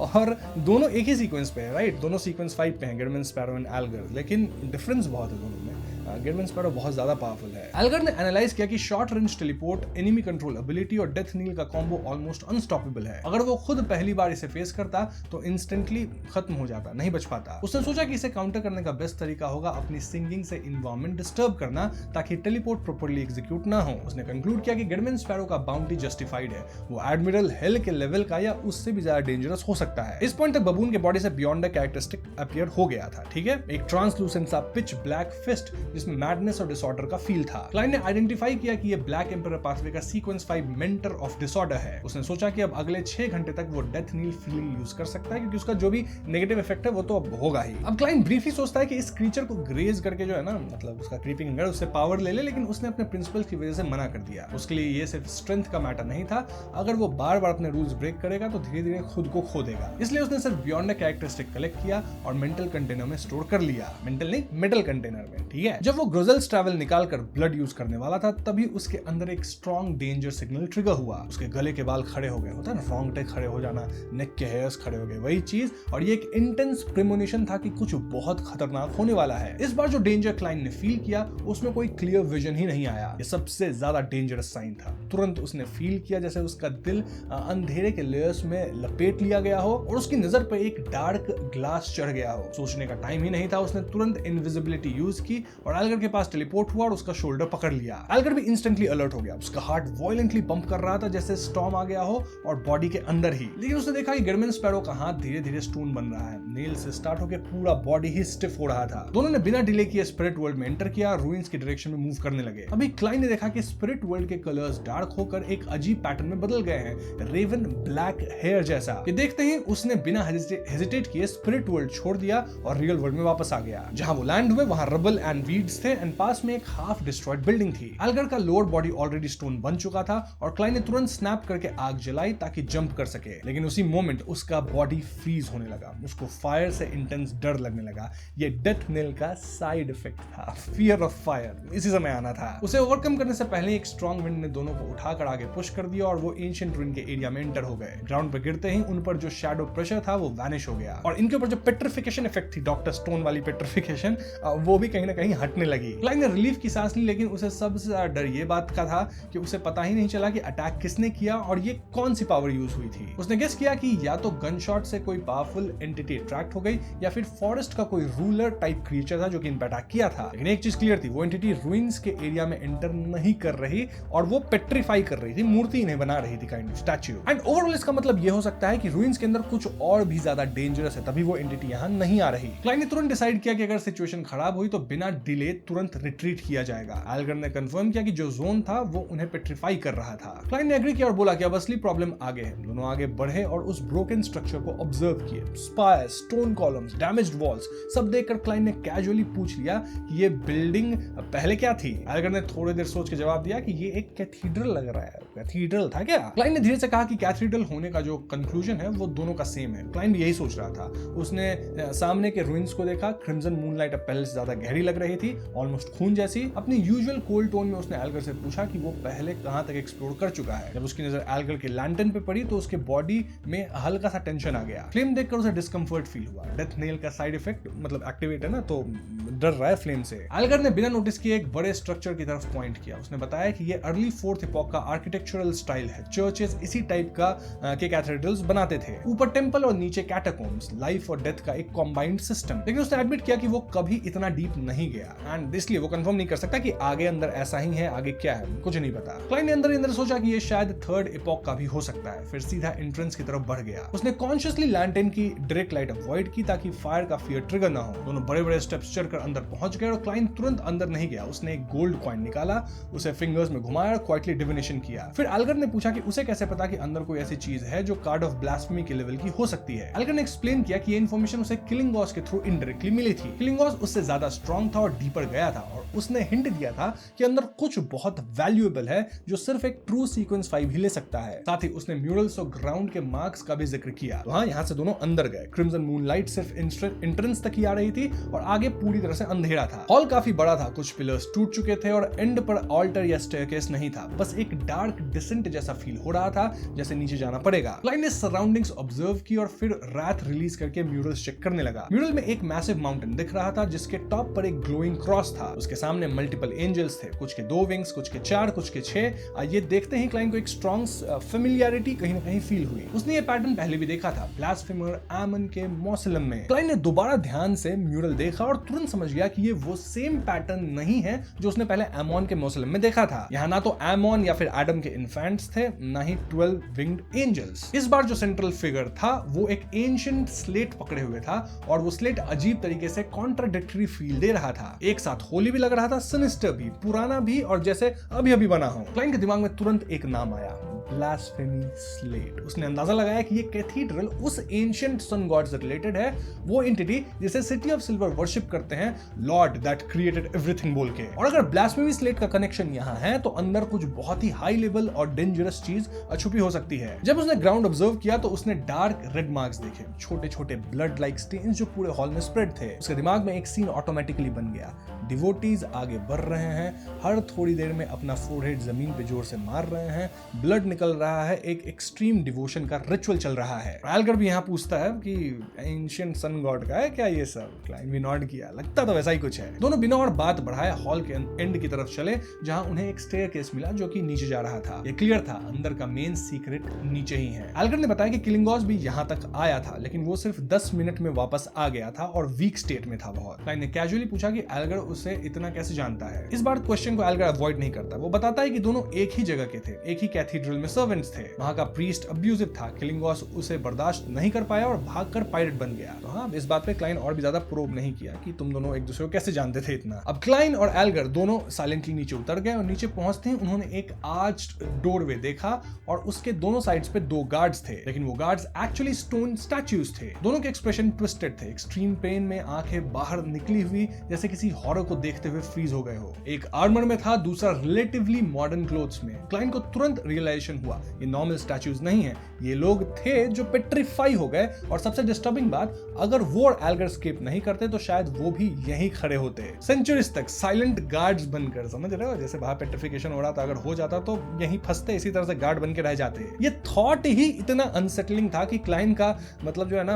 और दोनों एक ही सीक्वेंस पे है, राइट, दोनों सीक्वेंस 5 पे हैं, गिडविन स्पैरो एंड एल्गर, लेकिन डिफरेंस बहुत है दोनों में। गिडविन स्पैरो बहुत ज्यादा पावरफुल है। एल्गर ने एनालाइज किया कि short range teleport, enemy control ability और डेथ नील का कॉम्बो ऑलमोस्ट अनस्टॉपेबल है। अगर वो खुद पहली बार इसे फेस करता तो इंस्टेंटली खत्म हो जाता, नहीं बच पाता। उसने सोचा कि इसे काउंटर करने का बेस्ट तरीका होगा अपनी सिंगिंग से एनवायरनमेंट डिस्टर्ब करना, ताकि टेलीपोर्ट प्रॉपर्ली एग्जीक्यूट ना हो। उसने कंक्लूड किया कि गिडविन स्पैरो का बाउंटी जस्टिफाइड है, वो एडमिरल हेल के लेवल का या उससे भी ज्यादा डेंजरस हो सकता है। इस पॉइंट तक बबून के बॉडी से बियॉन्ड द कैरेक्टरिस्टिक अपीयर हो गया था, ठीक है, एक ट्रांसलूसेंट सा पिच ब्लैक फिस्ट जिसमें मैडनेस और डिसऑर्डर का फील था। क्लाइंट ने आइडेंटिफाई किया कि ये ब्लैक एम्परर पाथवे का सीक्वेंस 5 मेंटर ऑफ डिसऑर्डर है। उसने सोचा कि अब अगले 6 घंटे तक वो डेथ नील फीलिंग यूज कर सकता है, क्योंकि उसका जो भी नेगेटिव इफेक्ट है वो तो अब होगा ही। अब क्लाइंट ब्रीफली सोचता है कि इस क्रीचर को ग्रेज करके जो है ना, मतलब उसका क्रीपिंग अंगर उससे पावर ले ले, लेकिन उसने अपने प्रिंसिपल्स की वजह से मना कर दिया। उसके लिए ये सिर्फ स्ट्रेंथ का मैटर नहीं था, अगर वो बार बार अपने रूल्स ब्रेक करेगा तो धीरे धीरे खुद को खो देगा। इसलिए उसने सिर्फ बियॉन्ड कैरेक्टरिस्टिक कलेक्ट किया और मेंटल कंटेनर में स्टोर कर लिया, मेंटल नहीं मेटल कंटेनर में, ठीक है। जब वो ग्रोजल्स ट्रैवल निकालकर ब्लड यूज करने वाला था तभी उसके अंदर एक स्ट्रॉन्ग डेंजर सिग्नल ट्रिगर हुआ। उसके गले के बाल खड़े हो गए, होता है ना रोंगटे खड़े हो जाना, नेक के हेयर्स खड़े हो गए, वही चीज। और ये एक इंटेंस प्रेमोनिशन था कि कुछ बहुत खतरनाक होने वाला है। इस बार जो डेंजर क्लाइंट ने फील किया उसमें कोई क्लियर विजन ही नहीं आया, ये सबसे ज्यादा डेंजरस साइन था। तुरंत उसने फील किया जैसे उसका दिल अंधेरे के लेयर्स में लपेट लिया गया हो और उसकी नजर पर एक डार्क ग्लास चढ़ गया हो। सोचने का टाइम ही नहीं था, उसने तुरंत इनविजिबिलिटी यूज की और एल्गर के पास टेलीपोर्ट हुआ और उसका शोल्डर पकड़ लिया। एल्गर भी इंस्टेंटली अलर्ट हो गया, उसका हार्ट वायलेंटली पंप कर रहा था जैसे स्टॉर्म आ गया हो और बॉडी के अंदर ही। लेकिन उसने देखा कि गिडविन स्पैरो का हाथ धीरे धीरे स्टोन बन रहा है, नेल से स्टार्ट होकर पूरा बॉडी ही स्टिफ हो रहा था। दोनों ने बिना डिले किए स्पिरिट वर्ल्ड में एंटर किया, रूइंस की डायरेक्शन में मूव करने लगे। अभी क्लाइंट ने देखा कि स्पिरिट वर्ल्ड के कलर्स डार्क होकर एक अजीब पैटर्न में बदल गए हैं, रेवन ब्लैक हेयर जैसा। ये देखते ही उसने बिना हेजिटेट किए स्पिरिट वर्ल्ड छोड़ दिया और रियल वर्ल्ड में वापस आ गया। जहां वो लैंड हुए वहां रबल एंड वीड्स थे एंड पास में एक हाफ डिस्ट्रॉयड बिल्डिंग थी। एल्गर का लोअर बॉडी ऑलरेडी स्टोन बन चुका था और क्लाइंट ने तुरंत स्नैप करके आग जलाई ताकि जंप कर सके, लेकिन उसी मोमेंट उसका बॉडी फ्रीज होने लगा। उसको फायर से इंटेंस डर लगने लगा। ये डेथ नील का साइड इफेक्ट था, फियर ऑफ फायर, इसी समय आना था। उसे ओवरकम करने से पहले एक स्ट्रॉन्ग विंड ने दोनों को उठाकर आगे पुश कर दिया और वो एंशिएंट रूइन के एरिया में एंटर हो गए। ग्राउंड पर गिरते ही उन पर जो शैडो प्रेशर था वो वैनिश हो गया और इनके ऊपर जो पेट्रिफिकेशन इफेक्ट थी, डॉक्टर स्टोन वाली पेट्रिफिकेशन, वो भी कहीं ना कहीं हटने लगी। क्लाइंट ने रिलीफ की सांस ली, लेकिन उसे सबसे ज्यादा डर ये बात का था कि उसे पता ही नहीं चला कि अटैक किसने किया और ये कौन सी पावर यूज हुई थी। उसने गेस किया कि या तो गन शॉट से कोई पावरफुल एंटिटी अट्रैक्ट हो गई या फिर फॉरेस्ट का कोई रूलर टाइप क्रिएचर था जो कि इन पर अटैक किया था। लेकिन एक चीज क्लियर थी, वो एंटिटी रूइंस के एरिया में एंटर नहीं कर रही और वो वो पेट्रीफाई कर रही थी, मूर्ति इन्हें बना रही थी, kind of statue. And overall इसका मतलब ये हो सकता है कि रूइंस के अंदर कुछ और भी ज्यादा डेंजरस है, तभी वो एंटिटी यहाँ नहीं आ रही। क्लाइन ने तुरंत डिसाइड किया कि अगर सिचुएशन खराब हुई तो बिना डिले तुरंत रिट्रीट किया जाएगा। एल्गर ने कंफर्म किया कि जो जोन था वो उन्हें पेट्रीफाई कर रहा था। क्लाइन ने एग्री किया और बोला कि अब असली प्रॉब्लम आगे है। दोनों आगे बढ़े और उस ब्रोकन स्ट्रक्चर को ऑब्जर्व किए। Spires, stone columns, damaged walls, सब देखकर क्लाइन ने कैजुअली पूछ लिया कि ये बिल्डिंग पहले क्या थी। एल्गर ने थोड़ी देर सोच के जवाब दिया कि ये एक कैथीड्रल लग रहा है। कैथीड्रल था क्या? क्लाइन ने धीरे से कहा कि कैथीड्रल होने का जो कंक्लूजन है वो दोनों का सेम है। क्लाइन भी यही सोच रहा था। उसने सामने के रूइंस को देखा। क्रिम्सन मूनलाइट अब पहले से ज्यादा गहरी लग रही थी, ऑलमोस्ट खून जैसी। अपनी यूजुअल कोल्ड टोन में उसने एल्गर से पूछा कि वो पहले कहां तक एक्सप्लोर कर चुका है। जब उसकी नजर एल्गर के लैंटर्न पे पड़ी तो उसके बॉडी में हल्का सा टेंशन आ गया। फ्लेम देखकर उसे डिस्कम्फर्ट फील हुआ। डेथ नेल का साइड इफेक्ट मतलब एक्टिवेट है ना, तो डर रहा है फ्लेम से। एल्गर ने बिना नोटिस किए एक बड़े स्ट्रक्चर की तरफ पॉइंट किया। उसने बताया कि ये अर्ली 4th इपॉक का आर्किटेक्चरल स्टाइल है। चर्चेस इसी टाइप का के कैथेड्रल्स बनाते थे। ऊपर टेंपल और नीचे कैटाकोम्स, लाइफ और डेथ का एक कॉम्बाइंड सिस्टम। लेकिन उसने एडमिट किया कि वो कभी इतना डीप नहीं गया एंड इसलिए वो कंफर्म नहीं कर सकता कि आगे अंदर ऐसा ही है, आगे क्या है कुछ नहीं पता। क्लाइन ने अंदर सोचा कि ये शायद 3rd इपॉक का भी हो सकता है। फिर सीधा एंट्रेंस की तरफ बढ़ गया। उसने कॉन्शियसली लैंटर्न की डायरेक्ट लाइट अवॉइड की ताकि फायर का फियर ट्रिगर ना हो। दोनों बड़े बड़े स्टेप्स चढ़कर अंदर पहुंच गए और क्लाइन तुरंत अंदर नहीं गया। उसने एक गोल्ड कॉइन निकाला, उसे फिंगर्स में घुमाया और क्वाइटली डिविनेशन किया। फिर एल्गर ने पूछा कि उसे कैसे पता कि अंदर कोई ऐसी चीज है जो कार्ड ऑफ ब्लास्फेमी के लेवल की हो सकती है। एल्गर ने एक्सप्लेन किया कि ये इन्फॉर्मेशन उसे किलिंगॉस के थ्रू इनडायरेक्टली मिली थी। किलिंगॉस उससे ज्यादा स्ट्रॉन्ग था और डीपर गया था और उसने हिंट दिया था कि अंदर कुछ बहुत वैल्यूएबल है जो सिर्फ एक ट्रू सीक्वेंस 5 ही ले सकता है। साथ ही उसने म्यूरल्स और ग्राउंड के मार्क्स का भी जिक्र किया। तो हाँ, यहाँ से दोनों अंदर गए। क्रिम्सन मूनलाइट सिर्फ एंट्रेंस तक ही आ रही थी और आगे पूरी तरह से अंधेरा था। हॉल काफी बड़ा था, कुछ पिलर्स टूट चुके थे और एंड पर ऑल्टर या स्टेयरकेस नहीं था। बस एक डार्क डिसेंट जैसा फील हो रहा था, जैसे नीचे जाना पड़ेगा। क्लाइन ने सराउंडिंग्स ऑब्जर्व की और फिर रात रिलीज करके म्यूरल्स चेक करने लगा। म्यूरल में एक मैसिव माउंटेन दिख रहा था जिसके टॉप पर एक ग्लोइंग क्रॉस था। उसके सामने मल्टीपल एंजल्स थे, कुछ के 2 विंग्स, कुछ के 4, कुछ के 6। ये देखते ही क्लाइन को एक स्ट्रॉन्ग फेमिलियरिटी कहीं ना कहीं फील हुई। उसने ये पैटर्न पहले भी देखा था, ब्लास्फेमर आमन के मौसलम में। क्लाइन ने दोबारा ध्यान से म्यूरल देखा और तुरंत समझ गया कि ये वो सेम पैटर्न नहीं है जो उसने पहले एमोन के मौसलम में देखा था। यहाँ ना तो एमोन या फिर एडम के इन्फेंट्स थे, ना ही 12 विंग्ड एंजल्स। इस बार जो सेंट्रल फिगर था वो एक एंशिएंट स्लेट पकड़े हुए था और वो स्लेट अजीब तरीके से कॉन्ट्राडिक्टरी फील दे रहा था। एक साथ होली भी लग रहा था, सिनिस्टर भी, पुराना भी और जैसे अभी अभी बना हो। क्लाइन के दिमाग में तुरंत एक नाम आया, ब्लास्फेमी स्लेट। उसने अंदाजा लगाया कि ये कैथीड्रल उस एंशिएंट सन गॉड से रिलेटेड है, वो एंटिटी जिसे सिटी ऑफ सिल्वर वर्शिप करते हैं, लॉर्ड दैट क्रिएटेड एवरीथिंग बोल के। और अगर ब्लास्फेमी स्लेट का कनेक्शन यहाँ है तो अंदर कुछ बहुत ही हाई लेवल और डेंजरस चीज छुपी हो सकती है। जब उसने ग्राउंड ऑब्जर्व किया तो उसने डार्क रेड मार्क्स देखे, छोटे छोटे ब्लड लाइक स्टेन्स जो पूरे हॉल में स्प्रेड थे। उसके दिमाग में एक सीन ऑटोमेटिकली बन गया। डिवोटीज आगे बढ़ रहे हैं, हर थोड़ी देर में अपना फोरहेड जमीन पे जोर से मार रहे हैं, ब्लड निकल रहा है, एक एक्सट्रीम डिवोशन का रिचुअल चल रहा है। एल्गर भी यहाँ पूछता है कि एंशिएंट सन गॉड का है क्या ये सब? क्लाइन भी नॉड किया, लगता तो वैसा ही कुछ है। दोनों बिना और बात बढ़ाए हॉल के एंड की तरफ चले जहां उन्हें एक स्टेयरकेस मिला जो कि नीचे जा रहा था। ये क्लियर था अंदर का मेन सीक्रेट नीचे ही है। एल्गर ने बताया कि किलिंगॉस भी यहाँ तक आया था लेकिन वो सिर्फ 10 मिनट में वापस आ गया था और वीक स्टेट में था बहुत। क्लाइन ने कैजुअली पूछा कि एल्गर उसे इतना कैसे जानता है। इस बार क्वेश्चन को एल्गर अवॉइड नहीं करता। वो बताता है कि दोनों एक ही जगह के थे, एक ही कैथीड्रल में सर्वेंट्स थे। वहां का प्रीस्ट अब्यूजिव था, किलिंगॉस उसे बर्दाश्त नहीं कर पाया और भागकर पायरेट बन गया। तो हाँ, इस बात पे क्लाइन और भी ज्यादा प्रोब नहीं किया कि तुम दोनों एक दूसरे को कैसे जानते थे इतना। अब क्लाइन और एल्गर दोनों साइलेंटली नीचे उतर गए और नीचे पहुंचते ही उन्होंने एक आर्च्ड डोरवे देखा और उसके दोनों साइड्स पे 2 गार्ड्स थे, लेकिन वो गार्ड्स एक्चुअली स्टोन स्टैच्यूज थे। दोनों के एक्सप्रेशन ट्विस्टेड थे, एक्सट्रीम पेन में आंखें बाहर निकली हुई जैसे किसी हॉरर को देखते हुए फ्रीज हो गए हो। एक आर्मर में था, दूसरा रिलेटिवली मॉडर्न क्लोथ्स में। क्लाइन को तुरंत रियलाइजेशन हुआ ये नॉर्मल स्टैच्यूज नहीं है, ये लोग थे जो पेट्रीफाई हो गए। और सबसे डिस्टर्बिंग बात, अगर वो और एल्गर स्केप नहीं करते तो शायद वो भी यहीं खड़े होते सेंचुरीज तक साइलेंट गार्ड्स बनकर। समझ रहे हो, जैसे बाहर पेट्रिफिकेशन हो रहा था, अगर हो जाता तो यहीं फंसते, इसी तरह से गार्ड बन के रह जाते। ये थॉट ही इतना अनसेटलिंग था कि क्लाइन का मतलब जो है ना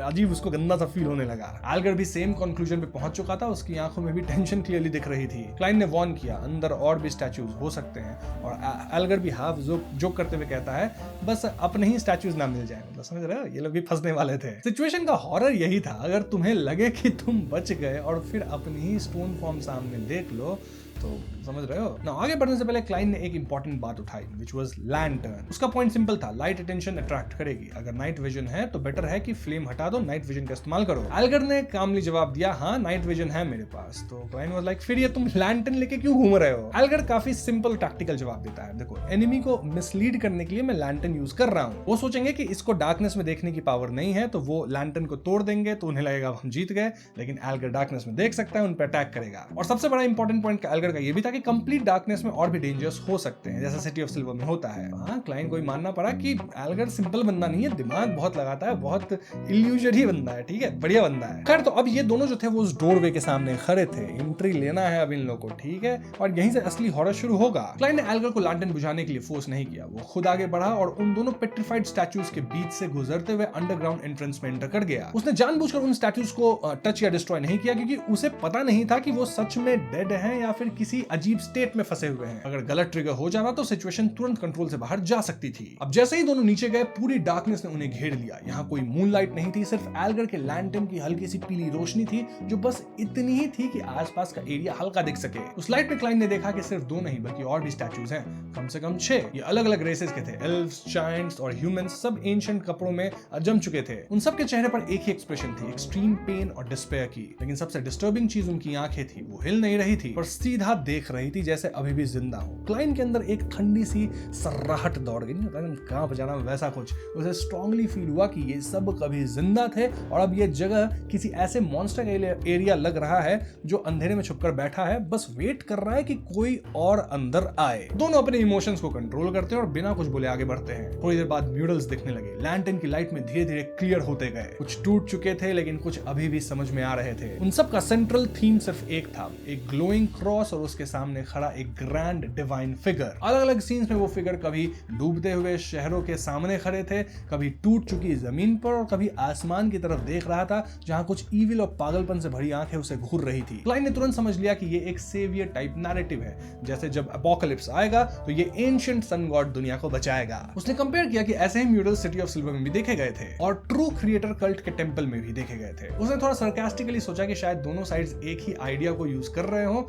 अजीब, उसको गंदा सा फील होने लगा। एल्गर भी सेम कंक्लूजन पे पहुंच चुका था, उसकी आंखों में भी इंटेंशन क्लियरली दिख रही थी। क्लाइन ने वार्न किया अंदर और भी स्टैचूज हो सकते हैं, और एल्गर भी हाफ जोक करते हुए कहता है बस अपने ही स्टैचूज ना मिल जाए। मतलब समझ रहे हो, ये लोग भी फंसने वाले थे। सिचुएशन का हॉरर यही था, अगर तुम्हें लगे कि तुम बच गए और फिर अपनी ही स्टोन फॉर्म सामने देख लो तो समझ रहे हो ना। आगे बढ़ने से पहले क्लाइन ने एक इंपॉर्टेंट बात उठाई विच वाज लैंटर्न। उसका पॉइंट सिंपल था, लाइट अटेंशन अट्रैक्ट करेगी, अगर नाइट विजन है तो बेटर है कि फ्लेम हटा दो, नाइट विजन का इस्तेमाल करो। एल्गर ने कामली जवाब दिया हाँ नाइट विजन है मेरे पास। तो क्लाइन वाज लाइक फिर ये तुम लैंटर्न लेके क्यों घूम रहे हो? एल्गर काफी सिंपल टैक्टिकल जवाब देता है, देखो एनिमी को मिसलीड करने के लिए मैं लैंटर्न यूज कर रहा हूँ। वो सोचेंगे कि इसको डार्कनेस में देखने की पावर नहीं है तो वो लैंटर्न को तोड़ देंगे तो उन्हें लगेगा हम जीत गए, लेकिन एल्गर डार्कनेस में देख सकता है, उन पर अटैक करेगा। और सबसे बड़ा इंपॉर्टेंट पॉइंट एल्गर का ये भी था कि कंप्लीट डार्कनेस में और भी डेंजर्स हो सकते हैं, जैसा सिटी ऑफ सिल्वर में होता है। हाँ, क्लाइन को ही मानना पड़ा कि एल्गर सिंपल बंदा नहीं है, दिमाग बहुत लगाता है, बहुत इल्यूजरी बंदा है, ठीक है, बढ़िया बंदा है। खैर, तो अब ये दोनों जो थे वो उस डोरवे के सामने खड़े थे, एंट्री लेना है अब इन लोगों को, ठीक है, और यहीं से असली हॉरर शुरू होगा। क्लाइन ने एल्गर को लैंटर्न बुझाने के लिए फोर्स नहीं किया, वो खुद आगे बढ़ा और उन दोनों पेट्रिफाइड स्टैचूज के बीच से गुजरते हुए अंडरग्राउंड एंट्रेंस में एंटर कर गया। उसने जानबूझकर उन स्टैचूज को टच या डिस्ट्रॉय नहीं किया, क्योंकि उसे पता नहीं था कि वो सच में डेड हैं या फिर किसी अजीब स्टेट में फंसे हुए हैं। अगर गलत ट्रिगर हो जाता तो सिचुएशन तुरंत कंट्रोल से बाहर जा सकती थी। अब जैसे ही दोनों नीचे गए पूरी डार्कनेस ने उन्हें घेर लिया। यहाँ कोई मूनलाइट नहीं थी, सिर्फ एल्गर के लैंटर्न की हल्की सी पीली रोशनी थी जो बस इतनी ही थी कि आसपास का एरिया हल्का दिख सके। उस लाइट में क्लाइन ने देखा कि सिर्फ दो नहीं बल्कि और भी स्टैचूज हैं, कम से कम 6। ये अलग अलग रेसेस के थे, एल्व्स, जायंट्स और ह्यूमंस, सब एंशिएंट कपड़ों में जम चुके थे। उन सब के चेहरे पर एक ही एक्सप्रेशन थी, एक्सट्रीम पेन और डिस्पेयर की। लेकिन सबसे डिस्टर्बिंग चीज उनकी आंखें थी, वो हिल नहीं रही थी पर सीधा देख रही थी जैसे अभी भी जिंदा हो। क्लाइन के अंदर एक ठंडी सी सर्राहट दौड़ गई, कहां बजाना वैसा कुछ। उसे स्ट्रांगली फील हुआ कि ये सब कभी जिंदा थे और अब ये जगह किसी ऐसे मॉन्स्टर एरिया लग रहा है जो अंधेरे में छुपकर बैठा है, बस वेट कर रहा है कि कोई और अंदर आए। दोनों अपने इमोशंस को कंट्रोल करते हैं और बिना कुछ बोले आगे बढ़ते हैं। थोड़ी देर बाद म्यूरल्स दिखने लगे, लैंटर्न की लाइट में धीरे धीरे क्लियर होते गए। कुछ टूट चुके थे लेकिन कुछ अभी भी समझ में आ रहे थे। उन सब का सेंट्रल थीम सिर्फ एक था, एक ग्लोइंग क्रॉस और उसके सामने खड़ा एक ग्रैंड डिवाइन फिगर। अलग अलग सीन्स में वो फिगर कभी डूबते हुए शहरों के सामने खड़े थे, कभी टूट चुकी जमीन पर और कभी आसमान की तरफ देख रहा था जहां कुछ ईविल और पागलपन से भरी आंखें उसे घूर रही थी। क्लाइन ने तुरंत समझ लिया कि ये एक सेवियर टाइप नैरेटिव है, जैसे जब एपोकलिप्स आएगा तो ये एंशिएंट सन गॉड दुनिया को बचाएगा। उसने कंपेयर किया कि ऐसे ही म्यूरल सिटी ऑफ सिल्वर में भी देखे गए थे और ट्रू क्रिएटर कल्ट के टेंपल में भी देखे गए थे। उसने थोड़ा सरकास्टिकली सोचा कि शायद दोनों साइड्स एक ही आइडिया को यूज कर रहे हो,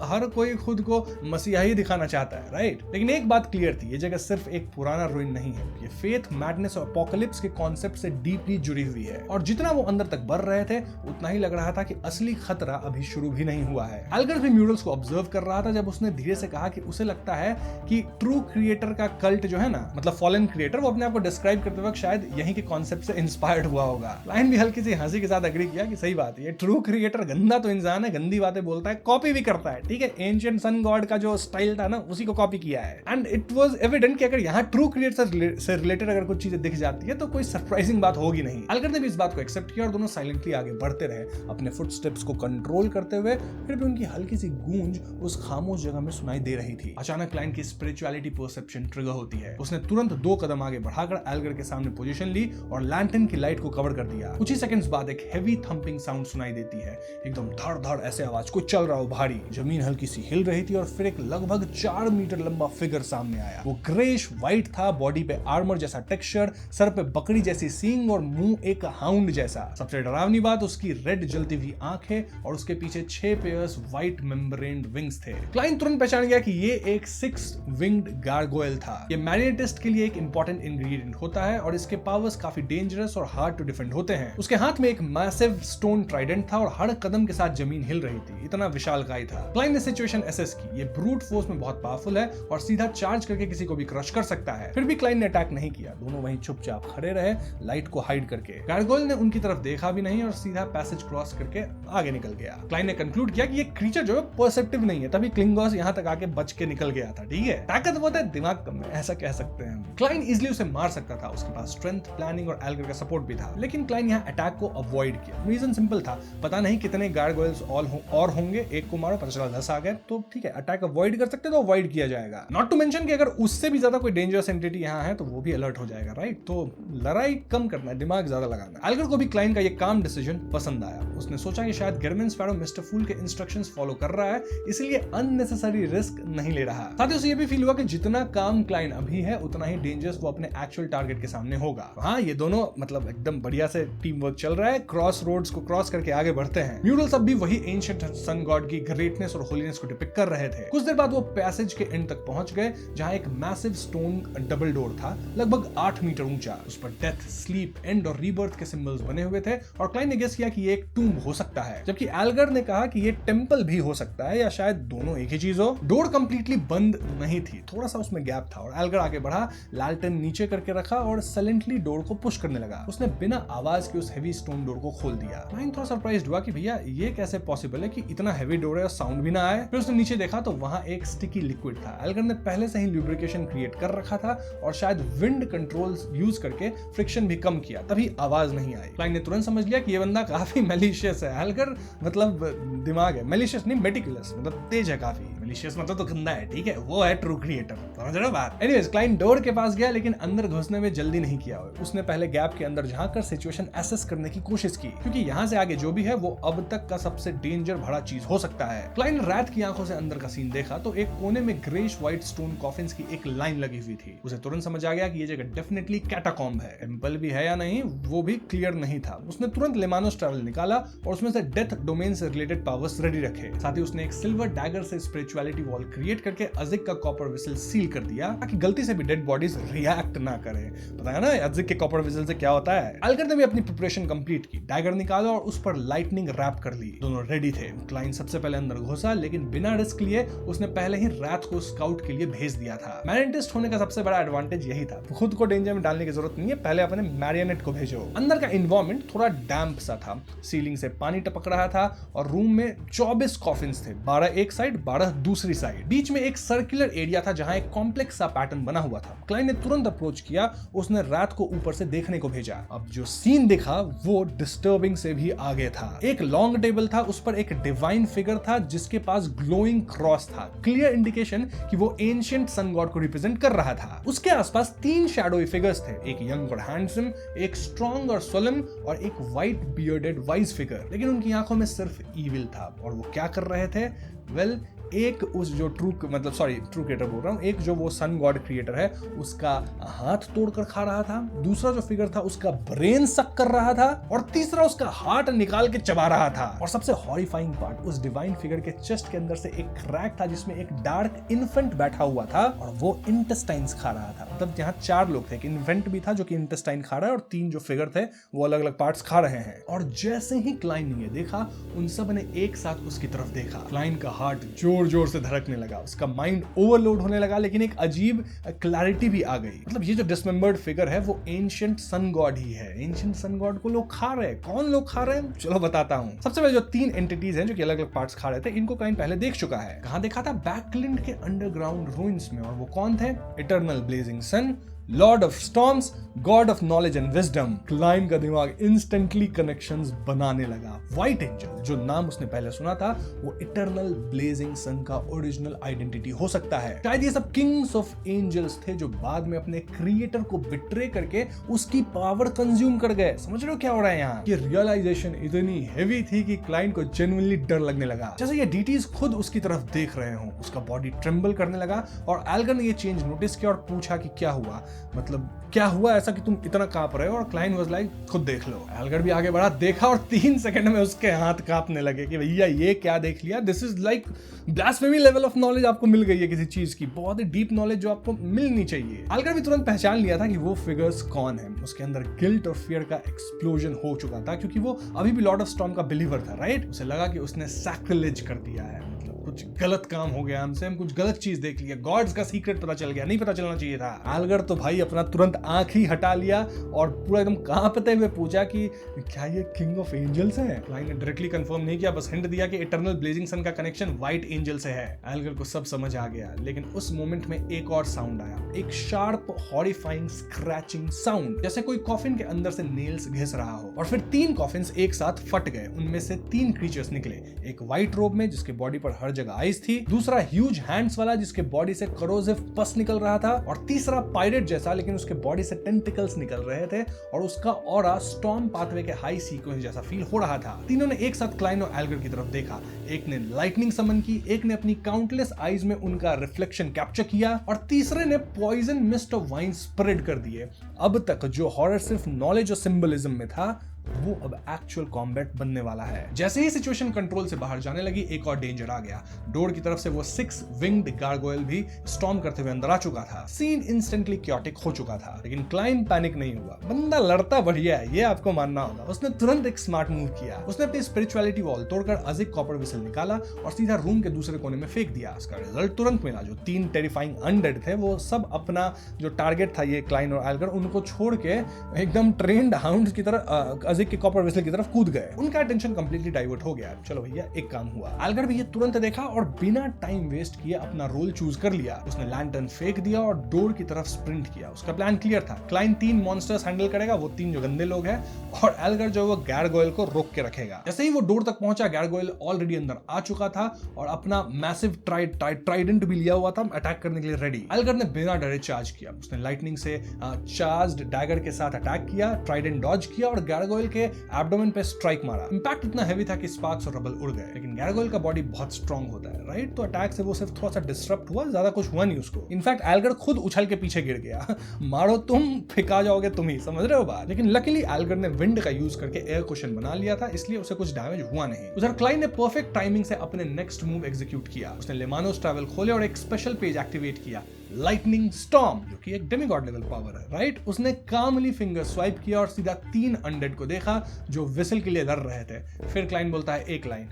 हर कोई खुद को मसीहा ही दिखाना चाहता है, राइट। लेकिन एक बात क्लियर थी, ये जगह सिर्फ एक पुराना रूइन नहीं है, ये फेथ, मैडनेस और एपोकलिप्स के कॉन्सेप्ट से डीपली जुड़ी हुई है। और जितना वो अंदर तक बढ़ रहे थे उतना ही लग रहा था कि असली खतरा अभी शुरू भी नहीं हुआ है। एल्गर भी म्यूरल्स को ऑब्जर्व कर रहा था जब उसने धीरे से कहा कि उसे लगता है कि ट्रू क्रिएटर का कल्ट जो है ना, मतलब फॉलन क्रिएटर, वो अपने आप को डिस्क्राइब करते वक्त शायद यहीं के कॉन्सेप्ट से इंस्पायर्ड हुआ होगा। लाइन भी हल्की सी हंसी के साथ एग्री किया कि सही बात है, ये ट्रू क्रिएटर गंदा तो इंसान है, गंदी बातें बोलता है, कॉपी भी करता है, ठीक है, एंशिएंट सन गॉड का जो स्टाइल था ना उसी को कॉपी किया है। एंड इट वाज एविडेंट कि अगर यहाँ ट्रू क्रिएटर से रिलेटेड अगर कुछ चीजें दिख जाती है तो कोई सरप्राइजिंग बात होगी नहीं। एल्गर ने भी इस बात को एक्सेप्ट किया और दोनों साइलेंटली आगे बढ़ते रहे, अपने फुटस्टेप्स को कंट्रोल करते हुए। फिर भी उनकी हल्की सी गूंज उस खामोश जगह में सुनाई दे रही थी। अचानक क्लाइन की स्पिरिचुअलिटी परसेप्शन ट्रिगर होती है। उसने तुरंत 2 कदम आगे बढ़ाकर एल्गर के सामने पोजीशन ली और लैंटर्न की लाइट को कवर कर दिया। कुछ ही सेकंड्स बाद एक हेवी थंपिंग साउंड सुनाई देती है, एकदम धड़ धड़ ऐसे आवाज, कुछ चल रहा हो भारी। जमीन हल्की सी हिल रही थी और फिर एक लगभग 4 मीटर लंबा फिगर सामने आया। वो ग्रेश व्हाइट था, बॉडी पे आर्मर जैसा टेक्सचर, सर पे बकरी जैसी सींग और मुंह एक हाउंड जैसा। सबसे डरावनी बात, उसकी रेड जलती हुई आंखें और उसके पीछे 6 पेयर्स व्हाइट मेम्ब्रेन्ड विंग्स थे। क्लाइन तुरंत पहचान गया कि ये एक 6 विंग्ड गार्गोयल था। ये मैरिनेटिस्ट के लिए एक इंपॉर्टेंट इंग्रेडिएंट होता है और इसके पावर्स काफी डेंजरस और हार्ड टू डिफेंड होते हैं। उसके हाथ में एक मैसिव स्टोन ट्राइडेंट था और हर कदम के साथ जमीन हिल रही थी, इतना विशालकाय था। क्लाइन ने सिचुएशन एसेस की, ये ब्रूट फोर्स में बहुत पावरफुल है और सीधा चार्ज करके किसी को भी क्रश कर सकता है। फिर भी क्लाइन ने अटैक नहीं किया, दोनों वहीं चुपचाप खड़े रहे, लाइट को हाइड करके। गार्गोयल ने उनकी तरफ देखा भी नहीं और सीधा पैसेज क्रॉस करके आगे निकल गया। क्लाइन ने कंक्लूड किया कि ये क्रीचर जो है परसेप्टिव नहीं है, तभी क्लिंगोस यहाँ तक आके बच के निकल गया था, ठीक है। ताकत बहुत है, दिमाग कम है, ऐसा कह सकते हैं। क्लाइन इजिली उसे मार सकता था, उसके पास स्ट्रेंथ, प्लानिंग और एल्गर का सपोर्ट भी था, लेकिन क्लाइन यहाँ अटैक को अवॉइड किया। रीजन सिंपल था, पता नहीं कितने गार्गोयल्स और होंगे, एक को मारो, पता चला 10 आ गए, तो ठीक है, अटैक अवॉइड कर सकते तो अवॉइड किया जाएगा। नॉट टू मेंशन कि अगर उससे भी ज्यादा कोई डेंजरस एंटिटी यहाँ है तो वो भी अलर्ट हो जाएगा, राइट। तो लड़ाई कम करना है, दिमाग ज्यादा लगाना है। एल्गर को भी क्लाइन का ये काम डिसीजन पसंद आया। उसने सोचा कि शायद गेरमिन स्पैरो मिस्टर फूल के इंस्ट्रक्शंस फॉलो कर रहा है, इसलिए अननेसेसरी रिस्क नहीं ले रहा। साथ ही उसे ये भी फील हुआ कि जितना काम क्लाइन अभी है उतना ही डेंजरस वो अपने एक्चुअल टारगेट के सामने होगा। हाँ, ये दोनों मतलब एकदम बढ़िया से टीम वर्क चल रहा है। क्रॉस रोड्स को क्रॉस करके आगे बढ़ते हैं। म्यूरल्स अब भी वही एंशिएंट सन गॉड की ग्रेटनेस और होलीनेस को डिपिक्ट कर रहे थे। कुछ देर बाद वो पैसेज के एंड तक पहुंच गए, जहां एक मैसिव स्टोन डबल डोर था, लगभग 8 मीटर ऊंचा। उस पर डेथ, स्लीप, एंड और रीबर्थ के सिंबल्स बने हुए थे और क्लाइन ने गेस किया कि ये एक टूम्ब हो सकता है, जबकि एल्गर ने कहा कि ये टेंपल भी हो सकता है या शायद दोनों एक ही चीज हो। डोर कंप्लीटली बंद नहीं थी, थोड़ा सा उसमें गैप था और एल्गर आगे बढ़ा, लालटेन नीचे करके रखा और साइलेंटली डोर को पुश करने लगा। उसने बिना आवाज के उस हेवी स्टोन डोर को खोल दिया। क्लाइन थोड़ा सरप्राइज्ड हुआ कि भैया ये कैसे पॉसिबल है कि इतना हेवी डोर है और साउंड भी ना आए। फिर उसने नीचे देखा तो वहां एक स्टिकी लिक्विड था। एल्गर ने पहले से ही लुब्रिकेशन क्रिएट कर रखा था और शायद विंड कंट्रोल्स यूज करके फ्रिक्शन भी कम किया, तभी आवाज नहीं आई। क्लाइन ने तुरंत समझ लिया कि ये बंदा काफी मैलिशियस है। एल्गर मतलब दिमाग है, मैलिशियस नहीं मेटिकुलस, मतलब तेज है काफी। मैलिशियस मतलब तो गंदा है, ठीक है, वो है ट्रू क्रिएटर, समझ रहे हो बात। एनीवेज, क्लाइन डोर के पास गया लेकिन अंदर घुसने में जल्दी नहीं किया। उसने पहले गैप के अंदर झांक कर सिचुएशन एसेस करने की कोशिश की, क्योंकि यहाँ से आगे जो भी है वो अब तक का सबसे डेंजर भरा चीज हो सकता है। क्लाइन रात की आंखों से अंदर का सीन देखा तो एक कोने में ग्रेश व्हाइट स्टोन कॉफिन्स की एक लाइन लगी हुई थी। उसे तुरंत समझ आ गया कि ये जगह डेफिनेटली कैटाकॉम्ब है। टेंपल भी है या नहीं वो भी क्लियर नहीं था। उसने तुरंत लेमानोस ट्रैवल निकाला और उसमें से डेथ डोमेन से रिलेटेड पावर्स रेडी रखे। साथ ही उसने एक सिल्वर डैगर से स्पिरिचुअलिटी वॉल क्रिएट करके अजिक का कॉपर विसल सील कर दिया, ताकि गलती से भी डेड बॉडीज रिएक्ट ना करे। पता है ना अजिक के कॉपर विसल से क्या होता है। एल्गर ने भी अपनी प्रिपरेशन कंप्लीट की, डैगर निकाला और उस पर लाइटनिंग रैप कर ली। दोनों रेडी थे। क्लाइन सबसे पहले अंदर घुसा, लेकिन बिना रिस्क लिए उसने पहले ही रात को स्काउट के लिए भेज दिया था। मैरिनेटिस्ट होने का सबसे बड़ा एडवांटेज यही था, खुद को डेंजर में डालने की जरूरत नहीं है, पहले अपने मैरिनेट को भेजो। अंदर का एनवायरनमेंट थोड़ा डैम्प सा था, सीलिंग से पानी टपक रहा था और रूम में 24 कॉफिन्स थे, 12 एक साइड 12 दूसरी साइड। बीच में एक सर्कुलर एरिया था जहां एक कॉम्प्लेक्स सा पैटर्न बना हुआ था। क्लाइन ने तुरंत अप्रोच किया, उसने रात को ऊपर से देखने को भेजा। अब जो सीन दिखा वो डिस्टर्बिंग से भी आगे था। एक लॉन्ग टेबल था, उस पर एक डिवाइन फिगर था जिसके पास ग्लोइंग क्रॉस था, क्लियर इंडिकेशन कि वो एंशिएंट सन गॉड को रिप्रेजेंट कर रहा था। उसके आसपास 3 शैडोई फिगर्स थे, एक यंग और हैंडसम, एक स्ट्रॉन्ग और सोलम और एक व्हाइट बियर्डेड वाइज फिगर। लेकिन उनकी आंखों में सिर्फ ईविल था। और वो क्या कर रहे थे? वेल, एक उस जो ट्रू क्रिएटर बोल रहा हूं, एक जो वो सन गॉड क्रिएटर है उसका हाथ तोड़कर खा रहा था, दूसरा जो फिगर था उसका ब्रेन सक कर रहा था और तीसरा उसका हार्ट निकाल के चबा रहा था। और सबसे हॉरिफाइंग पार्ट, उस डिवाइन फिगर के चेस्ट के अंदर से एक क्रैक था जिसमें एक डार्क इन्फेंट बैठा हुआ था और वो इंटेस्टाइन्स खा रहा था। मतलब यहाँ 4 लोग थे, एक इन्फेंट भी था जो कि इंटेस्टाइन खा रहा है और 3 जो फिगर थे वो अलग अलग पार्ट्स खा रहे हैं। और जैसे ही क्लाइन ने ये देखा, उन सब ने एक साथ उसकी तरफ देखा। क्लाइन का हार्ट जोर से धड़कने लगा, उसका माइंड ओवरलोड होने लगा, लेकिन एक अजीब क्लैरिटी भी आ गई। मतलब ये जो डिसमेंबर्ड फिगर है वो एंशिएंट सन गॉड ही है। एंशिएंट सन गॉड को लोग खा रहे हैं। कौन लोग खा रहे हैं? चलो बताता हूं। सबसे पहले जो 3 एंटिटीज हैं जो कि अलग अलग पार्ट्स खा रहे थे, इनको क्लाइन पहले देख चुका है। कहां देखा था? बैकलिंड के अंडरग्राउंड रूइंस में। और वो कौन थे? Eternal blazing sun, lord of storms, god of knowledge and wisdom. Klein का दिमाग इंस्टेंटली कनेक्शंस बनाने लगा। व्हाइट एंजल, जो नाम उसने पहले सुना था, वो इटर्नल ब्लेजिंग सन का ओरिजिनल आइडेंटिटी हो सकता है। शायद ये सब किंग्स ऑफ एंजल्स थे जो बाद में अपने क्रिएटर को बिट्रे करके उसकी पावर कंज्यूम कर गए। समझ रहे हो क्या हो रहा है यहाँ? ये रियलाइजेशन इतनी हेवी थी कि क्लाइन को जेन्युइनली डर लगने लगा। जैसे ये डीटीज खुद उसकी तरफ देख रहे हो, उसका बॉडी ट्रेम्बल करने लगा। और एल्गर ने ये चेंज नोटिस किया और पूछा कि क्या हुआ, मतलब क्या हुआ ऐसा कि तुम इतना कांप रहे हो? और क्लाइन वाज लाइक, खुद देख लो। एल्गर भी आगे बढ़ा, देखा और 3 सेकंड में उसके हाथ कांपने लगे कि भैया ये क्या देख लिया। This is like blasphemy level of knowledge आपको मिल गई है किसी चीज की, बहुत ही डीप नॉलेज जो आपको मिलनी चाहिए। एल्गर भी तुरंत पहचान लिया था कि वो फिगर्स कौन है। उसके अंदर गिल्ट और फियर का एक्सप्लोजन हो चुका था, क्योंकि वो अभी भी लॉर्ड ऑफ स्टॉर्म का बिलीवर था, राइट? उसे लगा कि उसने सैक्रिलेज कर दिया है, कुछ गलत काम हो गया हमसे, हम कुछ गलत चीज देख लिया, गॉड्स का सीक्रेट पता चल गया, नहीं पता चलना चाहिए था। एल्गर तो भाई अपना तुरंत आंख ही हटा लिया और पूरा एकदम कांपते हुए पूछा कि क्या ये किंग ऑफ एंजल्स है? क्लाइन ने डायरेक्टली कंफर्म नहीं किया, बस हिंट दिया कि इटर्नल ब्लेजिंग सन का कनेक्शन व्हाइट एंजल से है। एल्गर को सब समझ आ गया, लेकिन उस मोमेंट में एक और साउंड आया, एक शार्प हॉरिफाइंग स्क्रैचिंग साउंड, जैसे कोई कॉफिन के अंदर से नेल्स घिस रहा हो। और फिर 3 कॉफिन्स एक साथ फट गए, उनमें से 3 क्रीचर्स निकले। एक व्हाइट रोब में जिसके बॉडी पर हर जगह आइस थी, दूसरा ह्यूज हैंड्स वाला जिसके बॉडी से करोसिव पस निकल रहा था, और तीसरा पायरेट जैसा लेकिन उसके बॉडी से टेंटिकल्स निकल रहे थे और उसका ऑरा स्टॉर्म पाथवे के हाई सीक्वेंस जैसा फील हो रहा था। तीनों ने एक साथ क्लाइन और एल्गर की तरफ देखा। एक ने लाइटनिंग समन की, एक ने अपनी काउंटलेस आईज में उनका रिफ्लेक्शन कैप्चर किया और तीसरे ने poison mist of wine spread कर दिए। अब तक जो हॉरर सिर्फ नॉलेज और सिंबलिज्म में था, वो अब एक्चुअल कॉम्बैट बनने वाला है। जैसे ही सिचुएशन कंट्रोल से बाहर जाने लगी, एक और डेंजर आ गया। डोर की तरफ से वो 6 विंग्ड गार्गोइल भी स्टॉर्म करते हुए अंदर आ चुका था। सीन इंस्टेंटली क्योटिक हो चुका था, लेकिन क्लाइन पैनिक नहीं हुआ। बंदा लड़ता बढ़िया है, ये आपको मानना होगा। उसने तुरंत एक स्मार्ट मूव किया। उसने अपनी स्पिरिचुअलिटी वॉल तोड़कर अजिक कॉपर विसल निकाला और सीधा रूम के दूसरे कोने में फेंक दिया। उसका रिजल्ट तुरंत मिला। जो 3 टेरिफाइंग अनडेड थे, वो सब अपना जो टारगेट था, ये क्लाइन और एल्गर, उनको छोड़ के एकदम ट्रेन्ड हाउंड की तरह अजिक के कॉपर विसल की तरफ कूद गए। उनका अटेंशन कंप्लीटली डाइवर्ट हो गया। चलो भैया, एक काम हुआ। एल्गर भी ये तुरंत देखा और बिना टाइम वेस्ट किए अपना रोल चूज कर लिया। उसने लैंटर्न फेंक दिया और डोर की तरफ स्प्रिंट किया। उसका प्लान क्लियर था। क्लाइन 3 मॉन्स्टर्स हैंडल करेगा, वो 3 जो गंदे लोग हैं, और एल्गर जो वो गारगोइल को रोक के रखेगा। जैसे ही वो डोर तक पहुंचा, गारगोइल ऑलरेडी अंदर आ चुका था और अपना मैसिव ट्राइडेंट भी लिया हुआ था अटैक करने के लिए रेडी। एल्गर ने बिना डरे चार्ज किया। उसने लाइटनिंग से चार्ज्ड डैगर के साथ अटैक किया, ट्राइडेंट डॉज किया और गारगोइल के एब्डोमेन पे स्ट्राइक मारा। इंपैक्ट इतना हेवी था कि स्पार्क्स और रबल उड़ गए, लेकिन गारगोइल का बॉडी बहुत स्ट्रांग होता है, राइट? तो अटैक से वो सिर्फ थोड़ा सा डिस्टर्ब हुआ, ज्यादा कुछ हुआ नहीं उसको। इनफैक्ट एल्गर खुद उछल के पीछे गिर गया। मारो तुम, फेंका जाओगे तुम ही, समझ रहे हो बात? लेकिन लकीली एल्गर ने विंड का यूज करके एयर कुशन बना लिया था, इसलिए उसे कुछ डैमेज हुआ नहीं। उधर क्लाइन ने परफेक्ट टाइमिंग से अपने नेक्स्ट मूव एग्जीक्यूट किया। उसने लेमानोस ट्रैवल खोले और एक स्पेशल पेज एक्टिवेट किया, लाइटनिंग स्टॉर्म, जो कि एक डेमिगॉड लेवल पावर है, राइट? उसने कामली फिंगर स्वाइप किया और सीधा 3 अनडेड को देखा जो विसल के लिए लड़ रहे थे। फिर क्लाइन बोलता है एक लाइन,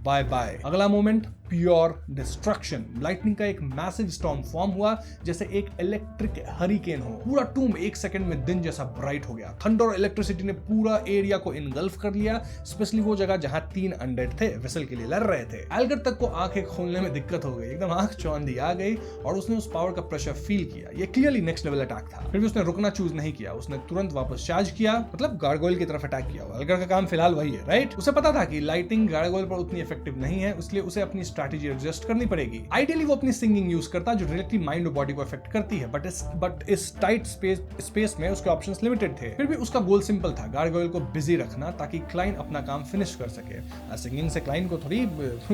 बाय बाय। अगला मोमेंट, प्योर डिस्ट्रक्शन। लाइटनिंग का एक मैसिव स्टॉर्म फॉर्म हुआ, जैसे एक इलेक्ट्रिक हरिकेन हो। पूरा टूम 1 सेकंड में दिन जैसा ब्राइट हो गया। थंडर और इलेक्ट्रिसिटी ने पूरा एरिया को इनगल्फ कर लिया, स्पेशली वो जगह जहां 3 अनडेड थे, विसल के लिए लड़ रहे थे। एल्गर तक को आंखें खोलने में दिक्कत हो गई, एकदम आंख चौंधी आ गई और उसने उस पावर का प्रेशर फील किया। ये क्लियरली नेक्स्ट लेवल अटैक था। फिर भी उसने रुकना चूज नहीं किया। उसने तुरंत वापस चार्ज किया, मतलब गार्गोइल की तरफ अटैक किया। एल्गर का काम फिलहाल वही है, राइट? उसे पता था कि लाइटिंग गार्गोइल पर उतनी इफेक्टिव नहीं है, इसलिए उसे अपनी स्ट्रैटेजी एडजस्ट करनी पड़ेगी। आइडियली वो अपनी सिंगिंग यूज करता, जो डायरेक्टली माइंड और बॉडी को अफेक्ट करती है, बट इस टाइट स्पेस में उसके ऑप्शंस लिमिटेड थे। फिर भी उसका गोल सिंपल था, गार्गोइल को बिजी रखना ताकि क्लाइन अपना काम फिनिश कर सके। सिंगिंग से क्लाइन को थोड़ी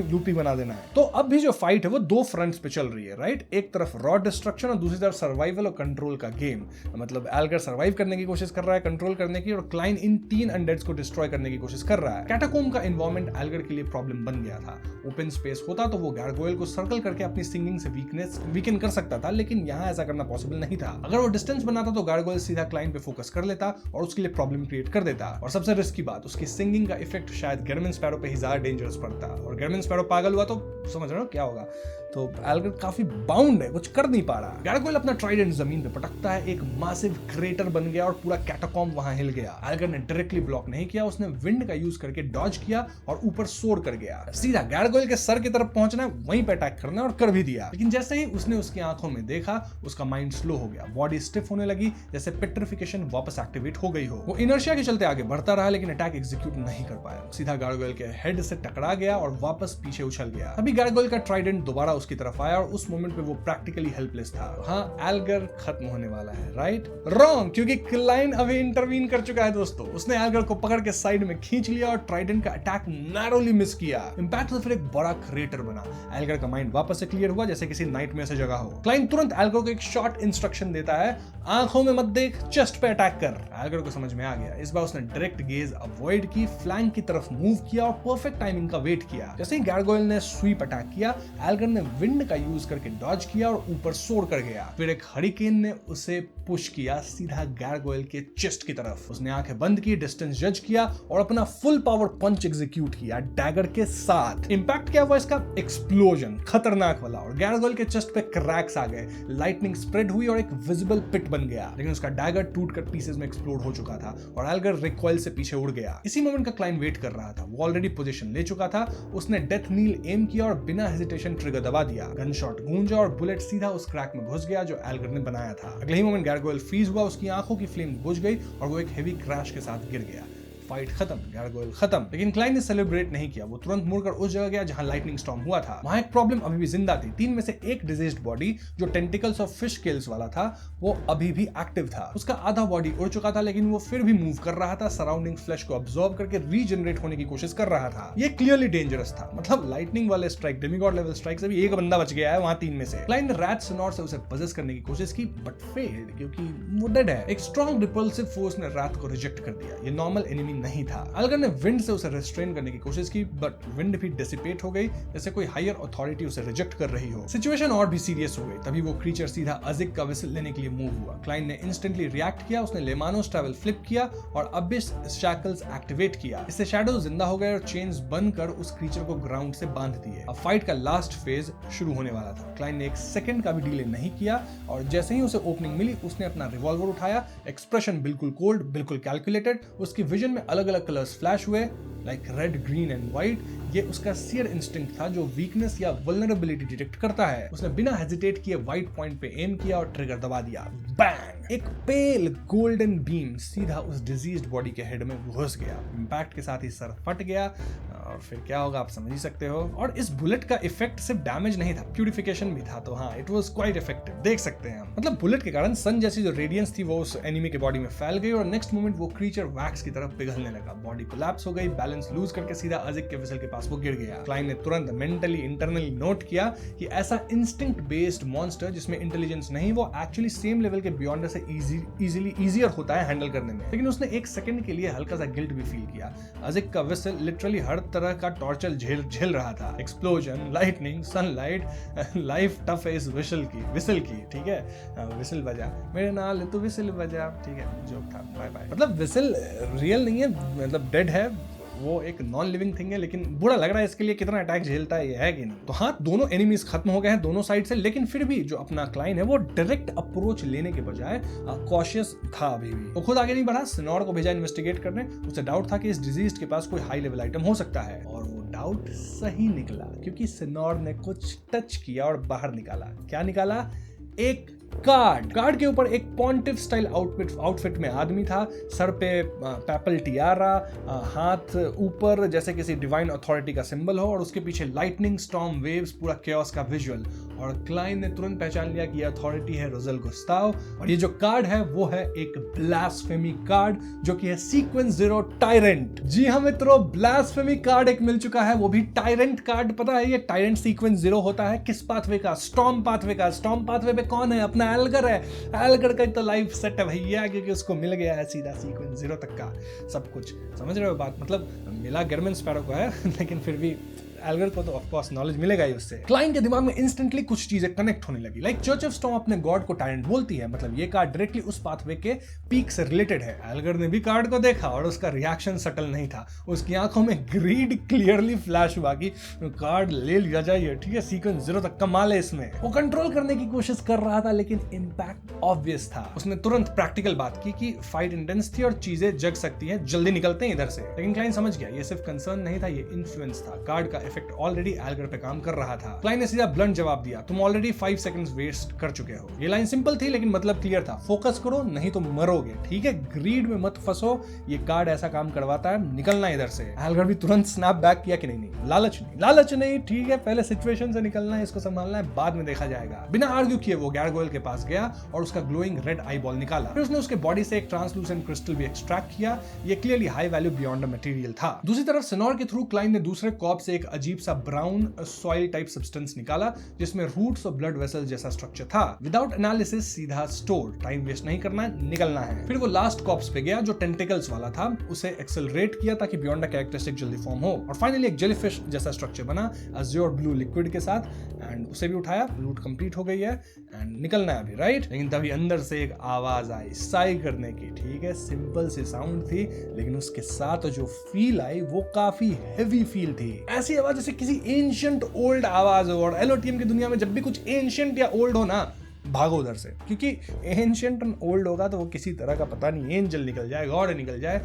लूपी बना देना है। तो अब भी जो फाइट है वो 2 फ्रंट्स पे चल रही है, राइट? एक तरफ रॉ डिस्ट्रक्शन और दूसरी तरफ सर्वाइवल और कंट्रोल का गेम। मतलब एल्गर सर्वाइव करने की कोशिश कर रहा है, कंट्रोल करने की, और क्लाइन इन 3 अनडेड्स को डिस्ट्रॉय करने की कोशिश कर रहा है। कैटाकोम का एनवायरनमेंट एल्गर के लिए प्रॉब्लम बन गया था। ओपन स्पेस होता तो वो गार्गोइल को सर्कल करके अपनी सिंगिंग से वीकन कर सकता था, लेकिन यहाँ ऐसा करना पॉसिबल नहीं था। अगर वो डिस्टेंस बनाता तो गार्गोइल सीधा क्लाइन पे फोकस कर लेता और उसके लिए प्रॉब्लम क्रिएट कर देता। और सबसे रिस्की बात, उसकी सिंगिंग का इफेक्ट शायद गेरमिन स्पैरो पे ही ज्यादा डेंजरस पड़ता, और गेरमिन स्पैरो पागल हुआ तो समझ रहे हो क्या होगा। तो एल्गर काफी बाउंड है, कुछ कर नहीं पा रहा। गार्गोइल अपना ट्राइडेंट जमीन पे पटकता है, एक मासिव क्रेटर बन गया और पूरा कैटाकॉम्ब वहां हिल गया। एल्गर ने डायरेक्टली ब्लॉक नहीं किया, उसने विंड का यूज करके डॉज किया और ऊपर सोर कर गया। सीधा गार्गोइल के सर की तरफ पहुंचना है, वहीं पे अटैक करना और कर भी दिया। लेकिन जैसे ही उसने उसकी आंखों में देखा, उसका माइंड स्लो हो गया, बॉडी स्टिफ होने लगी, जैसे पेट्रिफिकेशन वापस एक्टिवेट हो गई हो। वो इनर्शिया के चलते आगे बढ़ता रहा, लेकिन अटैक एग्जीक्यूट नहीं कर पाया। सीधा गार्गोइल के हेड से टकरा गया और वापस पीछे उछल गया। अभी गार्गोइल का ट्राइडेंट दोबारा उसकी तरफ आया और उस मोमेंट पे वो प्रैक्टिकली हेल्पलेस था। हाँ, एल्गर खत्म होने वाला है, राइट? रॉन्ग, क्योंकि क्लाइन अभी इंटरवीन कर चुका है दोस्तों। उसने एल्गर को पकड़ के साइड में खींच लिया और ट्राइडेंट का अटैक नैरोली मिस किया। इंपैक्ट तो फिर एक बड़ा क्रेटर बना। एल्गर का माइंड वापस से क्लियर हुआ, जैसे किसी नाइटमेयर से जगा हो। क्लाइन तुरंत एल्गर को एक शॉर्ट इंस्ट्रक्शन देता है, आंखों में मत देख, चेस्ट पे अटैक कर। एल्गर को समझ में आ गया। इस बार उसने डायरेक्ट गेज अवॉइड की, फ्लैंक की तरफ मूव किया और परफेक्ट टाइमिंग का वेट किया। जैसे ही गार्गोइल ने स्वीप अटैक किया, एल्गर ने विंड का यूज करके डॉज किया और ऊपर सोर कर गया। फिर एक हरिकेन ने उसे पुश किया सीधा गार्गोइल के चेस्ट की तरफ। उसने आंखें बंद की, डिस्टेंस जज किया और अपना फुल पावर पंच एग्जीक्यूट किया डैगर के साथ। इंपैक्ट क्या हुआ इसका? एक्सप्लोजन, खतरनाक वाला, और गार्गोइल के चेस्ट पे क्रैक्स आ गए, लाइटनिंग स्प्रेड हुई और एक विजिबल पिट बन गया। लेकिन उसका डैगर टूटकर पीसेस में एक्सप्लोड हो चुका था और एल्गर रिकॉइल से पीछे उड़ गया। इसी मोमेंट का क्लाइन वेट कर रहा था। वो ऑलरेडी पोजीशन ले चुका था। उसने डेथ नील एम किया और बिना हेजिटेशन ट्रिगर दबा दिया। गन शॉट गूंजा और बुलेट सीधा उस क्रैक में घुस गया जो एल्गर ने बनाया था। अगले ही मोमेंट गार्गोइल फ्रीज हुआ, उसकी आंखों की फ्लेम बुझ गई और वो एक हेवी क्रैश के साथ गिर गया। फाइट खत्म, गारगोयल खत्म। लेकिन क्लाइन ने सेलिब्रेट नहीं किया, वो तुरंत मुड़कर उस जगह गया जहां लाइटनिंग स्टॉर्म हुआ था। वहां एक प्रॉब्लम अभी भी जिंदा थी। 3 में से एक डिजीज्ड बॉडी जो टेंटिकल्स ऑफ फिश स्केल्स वाला था वो अभी भी एक्टिव था। उसका आधा बॉडी उड़ चुका था लेकिन वो फिर भी मूव कर रहा था, सराउंडिंग फ्लैश को अब्सॉर्ब करके रीजनरेट होने की कोशिश कर रहा था। ये क्लियरली डेंजरस था, मतलब लाइटनिंग वाले स्ट्राइक, डेमिगॉड लेवल स्ट्राइक से भी एक बंदा बच गया है वहां 3 में से। क्लाइन ने रैट सिनोर से उसे पजेस करने की कोशिश की बट फेल्ड क्योंकि वो डेड है। एक स्ट्रॉन्ग रिपल्सिव फोर्स ने रैट को रिजेक्ट कर दिया, ये नॉर्मल एनिमी नहीं था। एल्गर ने विंड से उसे रिस्ट्रेन करने की कोशिश की बट विंड भी डिसिपेट हो गई जैसे कोई हायर अथॉरिटी उसे रिजेक्ट कर रही हो। सिचुएशन और भी सीरियस हो गई। तभी वो क्रीचर सीधा अजिक का विसल लेने के लिए मूव हुआ। क्लाइन ने इंस्टेंटली रिएक्ट किया, उसने लेमानोस ट्रैवल फ्लिप किया और अबिस शैकल्स एक्टिवेट किया। इससे शैडो जिंदा हो गए और चेन्स बनकर उस क्रीचर को ग्राउंड से बांध दिए। अब फाइट का लास्ट फेज शुरू होने वाला था। क्लाइन ने एक सेकंड का भी डिले नहीं किया और जैसे ही उसे ओपनिंग मिली उसने अपना रिवॉल्वर उठाया। एक्सप्रेशन बिल्कुल कोल्ड, बिल्कुल कैलकुलेटेड। उसकी विजन में अलग अलग कलर्स फ्लैश हुए like red, green and white. ये उसका सियर इंस्टिंक्ट था जो वीकनेस या वल्नरेबिलिटी डिटेक्ट करता है। उसने बिना हेजिटेट किए व्हाइट पॉइंट पे एम किया और ट्रिगर दबा दिया। बैंग! एक पेल गोल्डन बीम सीधा उस डिजीज्ड बॉडी के हेड में घुस गया। इंपैक्ट के साथ ही सर फट गया और फिर क्या होगा आप समझ ही सकते हो। और इस बुलेट का इफेक्ट सिर्फ डैमेज नहीं था, प्यूरिफिकेशन भी था। तो हाँ, इट वाज क्वाइट इफेक्टिव, देख सकते हैं हम। मतलब बुलेट के कारण सन जैसी जो रेडियंस थी वो उस एनिमी के बॉडी में फैल गई और नेक्स्ट मोमेंट वो क्रीचर वैक्स की तरफ पिघलने लगा। बॉडी कोलैप्स हो गई, बैलेंस लूज करके सीधा अजिक के विसल के पास वो गिर गया। क्लाइन ने तुरंत मेंटली इंटरनली नोट किया कि ऐसा इंस्टिंक्ट बेस्ड मॉन्स्टर जिसमें इंटेलिजेंस नहीं, वो एक्चुअली सेम लेवल के बियॉन्डर से इजीली ईजियर होता है हैंडल करने में। लेकिन उसने एक सेकंड के लिए हल्का सा गिल्ट भी फील किया। अजिक का विसल लिटरली हर तरह का टॉर्चर झेल रहा था। Explosion, lightning, sunlight, life tough है इस विसल की, ठीक है। विसल बजा मेरे नाल तो विसल बजा, ठीक है, जोक था, बाय बाय। मतलब विसल रियल नहीं है, मतलब डेड है, वो एक नॉन लिविंग थिंग है। लेकिन बुरा लग रहा है इसके लिए, कितना अटैक झेलता है ये, है कि नहीं। तो हाँ, दोनों एनिमीज खत्म हो गए हैं दोनों साइड से, लेकिन फिर भी जो अपना क्लाइन है वो डायरेक्ट अप्रोच लेने के बजाय कॉशियस था अभी भी। वो खुद आगे नहीं बढ़ा, सिनोर को भेजा इन्वेस्टिगेट करने। उसे डाउट था कि इस डिजीज के पास कोई हाई लेवल आइटम हो सकता है और वो डाउट सही निकला क्योंकि सिनोर ने कुछ टच किया और बाहर निकाला। क्या निकाला? एक कार्ड के ऊपर एक पॉन्टिफ स्टाइल आउटफिट में आदमी था। सर पे पैपल टियारा, हाथ ऊपर जैसे किसी डिवाइन अथॉरिटी का सिंबल हो और उसके पीछे लाइटनिंग स्टॉर्म वेव्स, पूरा केओस का विजुअल। और क्लाइन ने तुरंत पहचान लिया कि ये अथॉरिटी है रोजेल गुस्ताव और ये जो कार्ड है वो है एक ब्लास्फेमी कार्ड जो कि है सीक्वेंस 0 टायरेंट। जी हाँ मित्रों, ब्लास्फेमी कार्ड एक मिल चुका है, वो भी टायरेंट कार्ड। पता है ये टायरेंट सीक्वेंस 0 होता है किस पाथवे का? स्टॉर्म पाथवे का। स्टॉर्म पाथवे पे कौन है? अपना एल्गर है। एल्गर का तो लाइफ सेट है भैया, क्योंकि उसको मिल गया है सीधा सीक्वेंस 0 तक का सब कुछ। समझ रहे हो बात? मतलब मिला गर्मिन स्पैरो को है लेकिन फिर भी एल्गर को तो ऑफ कोर्स नॉलेज मिलेगा ही उससे। क्लाइन के दिमाग में इंस्टेंटली कुछ चीजें कनेक्ट होने लगी। लाइक चर्च ऑफ स्टॉर्म अपने गॉड को टायरेंट बोलती है, मतलब ये कार्ड डायरेक्टली उस पाथवे के पीक से रिलेटेड है। एल्गर ने भी कार्ड को देखा और उसका रिएक्शन सटल नहीं था। उसकी आंखों में ग्रीड क्लियरली फ्लैश हुआ कि कार्ड ले लिया जाए, ठीक है, सीक्वेंस 0 तक कमाल है इसमें। वो कंट्रोल करने की कोशिश कर रहा था लेकिन इंपैक्ट ऑब्वियस था। उसने तुरंत प्रैक्टिकल बात की कि फाइट इंटेंस थी और चीजें जग सकती हैं, जल्दी निकलते हैं इधर से। लेकिन क्लाइन समझ गया ये सिर्फ कंसर्न नहीं था, ये इन्फ्लुएंस था। कार्ड का इफेक्ट ऑलरेडी एल्गर पे काम कर रहा था। क्लाइन ने सीधा ब्लंट जवाब दिया, तुम ऑलरेडी 5 सेकंड्स वेस्ट कर चुके हो। ये लाइन सिंपल थी लेकिन मतलब क्लियर था, फोकस करो नहीं तो मरोगे, ठीक है, ग्रीड में मत फंसो, ये कार्ड ऐसा काम करवाता है, निकलना इधर से। एल्गर भी तुरंत स्नैप बैक किया कि नहीं, लालच नहीं, ठीक है, पहले सिचुएशन से निकलना है, इसको संभालना है, बाद में देखा जाएगा। बिना आर्ग्यू किए वो गारगोयल के पास गया और उसका ग्लोइंग रेड आई बॉल निकाला। फिर उसने उसके बॉडी से एक ट्रांसलूसेंट क्रिस्टल भी एक्सट्रैक्ट किया। ये clearly high value beyond the material था। दूसरी तरफ सिनोर के थ्रू क्लाइन ने दूसरे कॉर्प से एक अजीब सा ब्राउन सॉइल टाइप सब्सटेंस निकाला जिसमें रूट्स और ब्लड वेसल जैसा स्ट्रक्चर था। विदाउट एनालिसिस सीधा स्टोर, टाइम वेस्ट नहीं करना है, निकलना है। फिर वो लास्ट कॉर्प्स पे गया जो टेंटिकल्स वाला था, उसे एक्सेलरेट किया ताकि बियॉन्ड द कैरेक्टरिस्टिक जल्दी फॉर्म हो और फाइनली एक जेलीफिश जैसा स्ट्रक्चर बना अज़्योर ब्लू लिक्विड के साथ एंड उसे भी उठाया। लूट कंप्लीट हो गई है एंड निकलना है अभी, राइट। लेकिन तभी अंदर से एक आवाज आई साई करने की, ठीक है, सिंपल सी साउंड थी लेकिन उसके साथ जो फील आई वो काफी हेवी फील थी। ऐसी आवाज जैसे किसी एंशिएंट ओल्ड आवाज हो, और एलओटीएम की दुनिया में जब भी कुछ एंशिएंट या ओल्ड हो ना, भागो उधर से, क्योंकि एंशिएंट एंड ओल्ड होगा तो वो किसी तरह का पता नहीं एंजल निकल जाए, गॉड निकल जाए,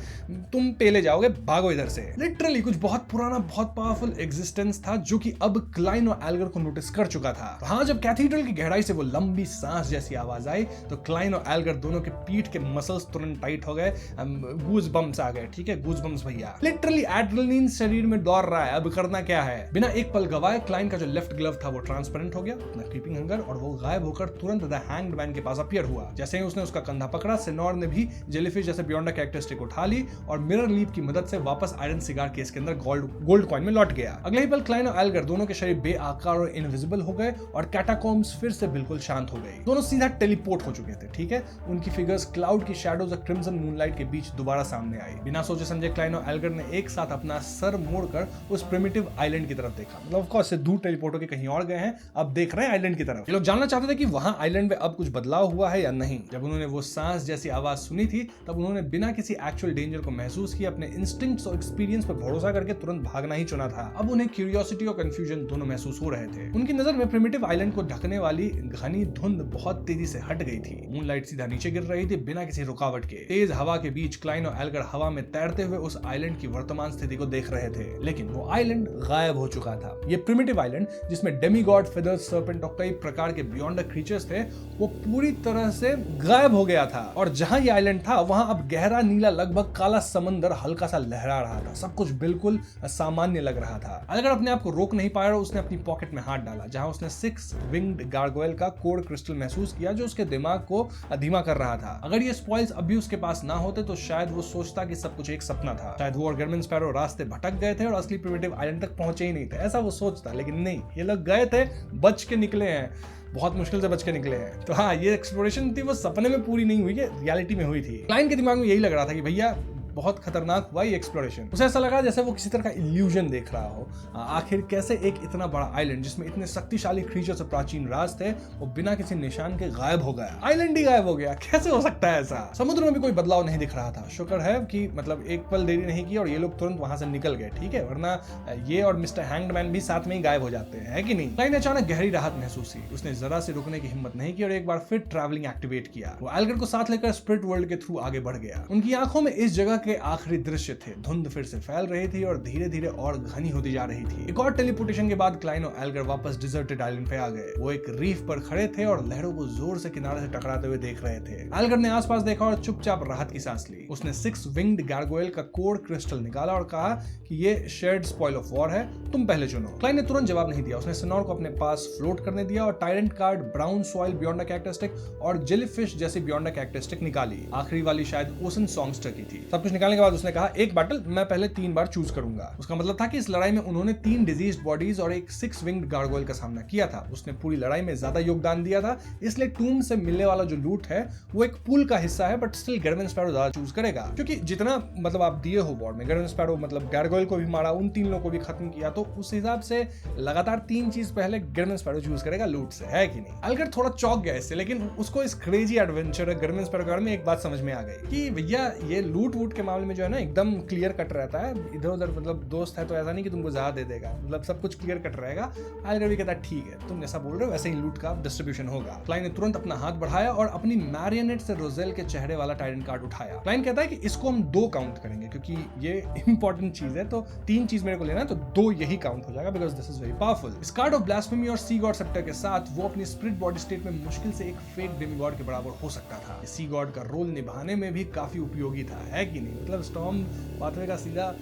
तुम पेले जाओगे, भागो इधर से। लिटरली कुछ बहुत पुराना बहुत पावरफुल एग्जिस्टेंस था जो कि अब क्लाइन और एल्गर को नोटिस कर चुका था। हाँ, जब कैथीड्रल की गहराई से वो लंबी सांस जैसी आवाज आई तो क्लाइन और एल्गर दोनों के पीठ के मसल्स तुरंत टाइट हो गए, गूज बम्स आ गए। ठीक है, गूज बम्स भैया, लिटरली एड्रेनलिन शरीर में दौड़ रहा है, अब करना क्या है। बिना एक पल गवाए क्लाइन का जो लेफ्ट ग्लव था वो ट्रांसपेरेंट हो गया, अपना क्रीपिंग हंगर, और वो गायब होकर तुरंत द हैंग्ड मैन के पास अपीयर हुआ। जैसे ही उसने उसका कंधा पकड़ा, सिनोर ने भी जेलीफिश जैसे बियॉन्ड द कैरेक्टरिस्टिक उठा ली और मिरर लीप की मदद से वापस आयरन सिगार केस के अंदर गोल्ड कॉइन में लौट गया। अगले ही पल क्लाइन और एल्गर दोनों के शरीर बेआकार और इनविजिबल हो गए और कैटाकॉम्ब्स फिर से बिल्कुल शांत हो गई। दोनों सीधा टेलीपोर्ट हो चुके थे। ठीक है, उनकी फिगर्स क्लाउड की शैडोज और क्रिम्सन मूनलाइट के बीच दोबारा सामने आई। बिना सोचे समझे क्लाइन और एल्गर ने एक साथ अपना सर मोड़कर उस प्रिमिटिव आइलैंड की तरफ देखा। मतलब ऑफ कोर्स से दूर टेलीपोर्ट होकर कहीं और गए हैं, अब देख रहे हैं आइलैंड की तरफ। ये लोग जानना चाहते थे कि वहां आइलैंड में अब कुछ बदलाव हुआ है या नहीं। जब उन्होंने वो सांस जैसी आवाज सुनी थी तब उन्होंने बिना किसी एक्चुअल डेंजर को महसूस किया, अपने इंस्टिंक्ट्स और एक्सपीरियंस पर भरोसा करके तुरंत भागना ही चुना था। अब उन्हें क्यूरियोसिटी और कंफ्यूजन दोनों महसूस हो रहे थे। उनकी नजर में प्रिमिटिव आइलैंड को ढकने वाली घनी धुंध बहुत तेजी से हट गई थी। मूनलाइट सीधा नीचे गिर रही थी बिना किसी रुकावट के। तेज हवा के बीच क्लाइन और एल्गर हवा में तैरते हुए उस आइलैंड की वर्तमान स्थिति को देख रहे थे, लेकिन वो आइलैंड गायब हो चुका था। ये प्रिमिटिव आइलैंड जिसमें डेमीगॉड, फेदर्स, सर्पेंट और कई प्रकार के बियॉन्ड द क्रीचर्स थे, वो पूरी तरह से गायब हो गया था। और जहां ये आइलैंड था वहां अब गहरा नीला लगभग काला समंदर हल्का सा लहरा रहा था। सब कुछ बिल्कुल सामान्य लग रहा था। एल्गर अपने आप को रोक नहीं पाया और उसने अपनी पॉकेट में हाथ डाला जहां उसने 6 विंग्ड गार्गोइल का कोर क्रिस्टल महसूस किया जो उसके दिमाग को धीमा कर रहा था। अगर ये स्पॉइल्स अभी उसके पास ना होते तो शायद वो सोचता कि सब कुछ एक सपना था। शायद वो और गर्मिन स्पैरो रास्ते भटक गए थे और असली प्रिमिटिव आइलैंड तक पहुंचे ही नहीं थे, ऐसा वो सोचता। लेकिन नहीं, ये लोग गए थे, बच के निकले हैं, बहुत मुश्किल से बच के निकले हैं। तो हाँ, ये एक्सप्लोरेशन थी वो सपने में पूरी नहीं हुई है, रियलिटी में हुई थी। क्लाइन के दिमाग में यही लग रहा था कि भैया बहुत खतरनाक हुआ ये एक्सप्लोरेशन। उसे ऐसा लगा जैसे वो किसी तरह का इल्यूजन देख रहा हो। आखिर कैसे एक इतना बड़ा आइलैंड जिसमें इतने शक्तिशाली क्रीचर्स और प्राचीन राज थे वो बिना किसी निशान के गायब हो गया, आइलैंड ही गायब हो गया, कैसे हो सकता है ऐसा। समुद्र में भी कोई बदलाव नहीं दिख रहा था। शुक्र है कि मतलब एक पल देरी नहीं की और ये लोग तुरंत वहां से निकल गए। ठीक है, वरना ये और मिस्टर हैंग्डमैन भी साथ में ही गायब हो जाते हैं, है कि नहीं। क्लाइन ने अचानक गहरी राहत महसूस की। उसने जरा से रुकने की हिम्मत नहीं की और एक बार फिर ट्रैवलिंग एक्टिवेट किया। वो एल्गर को साथ लेकर स्पिरिट वर्ल्ड के थ्रू आगे बढ़ गया। उनकी आंखों में इस जगह के आखिरी दृश्य थे। धुंध फिर से फैल रही थी और धीरे धीरे और घनी होती जा रही थी। एक और टेलीपोर्टेशन के बाद क्लाइन और एल्गर वापस डिजर्टेड आइलैंड पे आ गए। वो एक रीफ पर खड़े थे और लहरों को जोर से किनारे से टकराते हुए देख रहे थे। एल्गर ने आसपास देखा और चुपचाप राहत की सांस ली। उसने 6 विंग्ड गार्गोइल का कोर क्रिस्टल निकाला और कहा कि ये शेयर्ड स्पॉइल ऑफ वॉर है, तुम पहले चुनो। क्लाइन ने तुरंत जवाब नहीं दिया। उसने सिनोर को अपने पास फ्लोट करने दिया और tyrant card, brown soil beyond the characteristic और जेलीफिश जैसी बियॉन्ड द कैरेक्टरिस्टिक निकाली। आखिरी वाली शायद ओसन सॉन्गस्टर की थी। सब कुछ निकालने के बाद उसने कहा, एक बैटल मैं पहले 3 बार चूज करूंगा। उसका मतलब था कि इस लड़ाई में उन्होंने 3 डिजीज्ड बॉडीज और एक 6 विंग्ड गार्गोइल का सामना किया था। उसने पूरी लड़ाई में ज्यादा योगदान दिया था, इसलिए टूम से मिलने वाला जो लूट है वो एक पूल का हिस्सा है, बट स्टिल गर्विन स्पैरो ज्यादा चूज करेगा, क्योंकि जितना मतलब आप दिए हो वॉर में, गर्विन स्पैरो मतलब गार्गोइल को भी मारा, उन 3 लोगों को भी खत्म किया, तो उस हिसाब से लगातार 3 चीज पहले गर्विन स्पैरो चूज करेगा लूट से, है कि नहीं। एल्गर थोड़ा चौंक गया इससे, लेकिन उसको इस क्रेजी एडवेंचर गर्विन स्पैरो के बारे में एक बात समझ में आ गई कि भैया ये लूट वूट के मामले में जो है ना एकदम क्लियर कट रहता है। इधर उधर मतलब दोस्त है तो ऐसा नहीं कि तुमको ज्यादा दे देगा, मतलब सब कुछ क्लियर कट रहेगा। एल्गर भी कहता ठीक है, तुम जैसा बोल रहे हो वैसे ही लूट का डिस्ट्रीब्यूशन होगा। क्लाइन ने तुरंत अपना हाथ बढ़ाया और अपनी मैरियनेट से रोजेल के चेहरे वाला टायरेंट कार्ड उठाया। क्लाइन कहता है कि इसको हम 2 काउंट करेंगे क्योंकि ये इंपॉर्टेंट चीज है, तो 3 चीज मेरे को लेना है तो 2 यही काउंट हो जाएगा because this is very powerful. इस कार्ड ऑफ ब्लास्फेमी और सी गॉड सेप्टर के साथ वो अपनी स्पिरिट बॉडी स्टेट में मुश्किल से एक फेक डेमीगॉड के बराबर हो सकता था। सी गॉड का रोल निभाने में भी काफी उपयोगी था, है कि नहीं। मतलब स्टॉर्म पाथवे का सीधा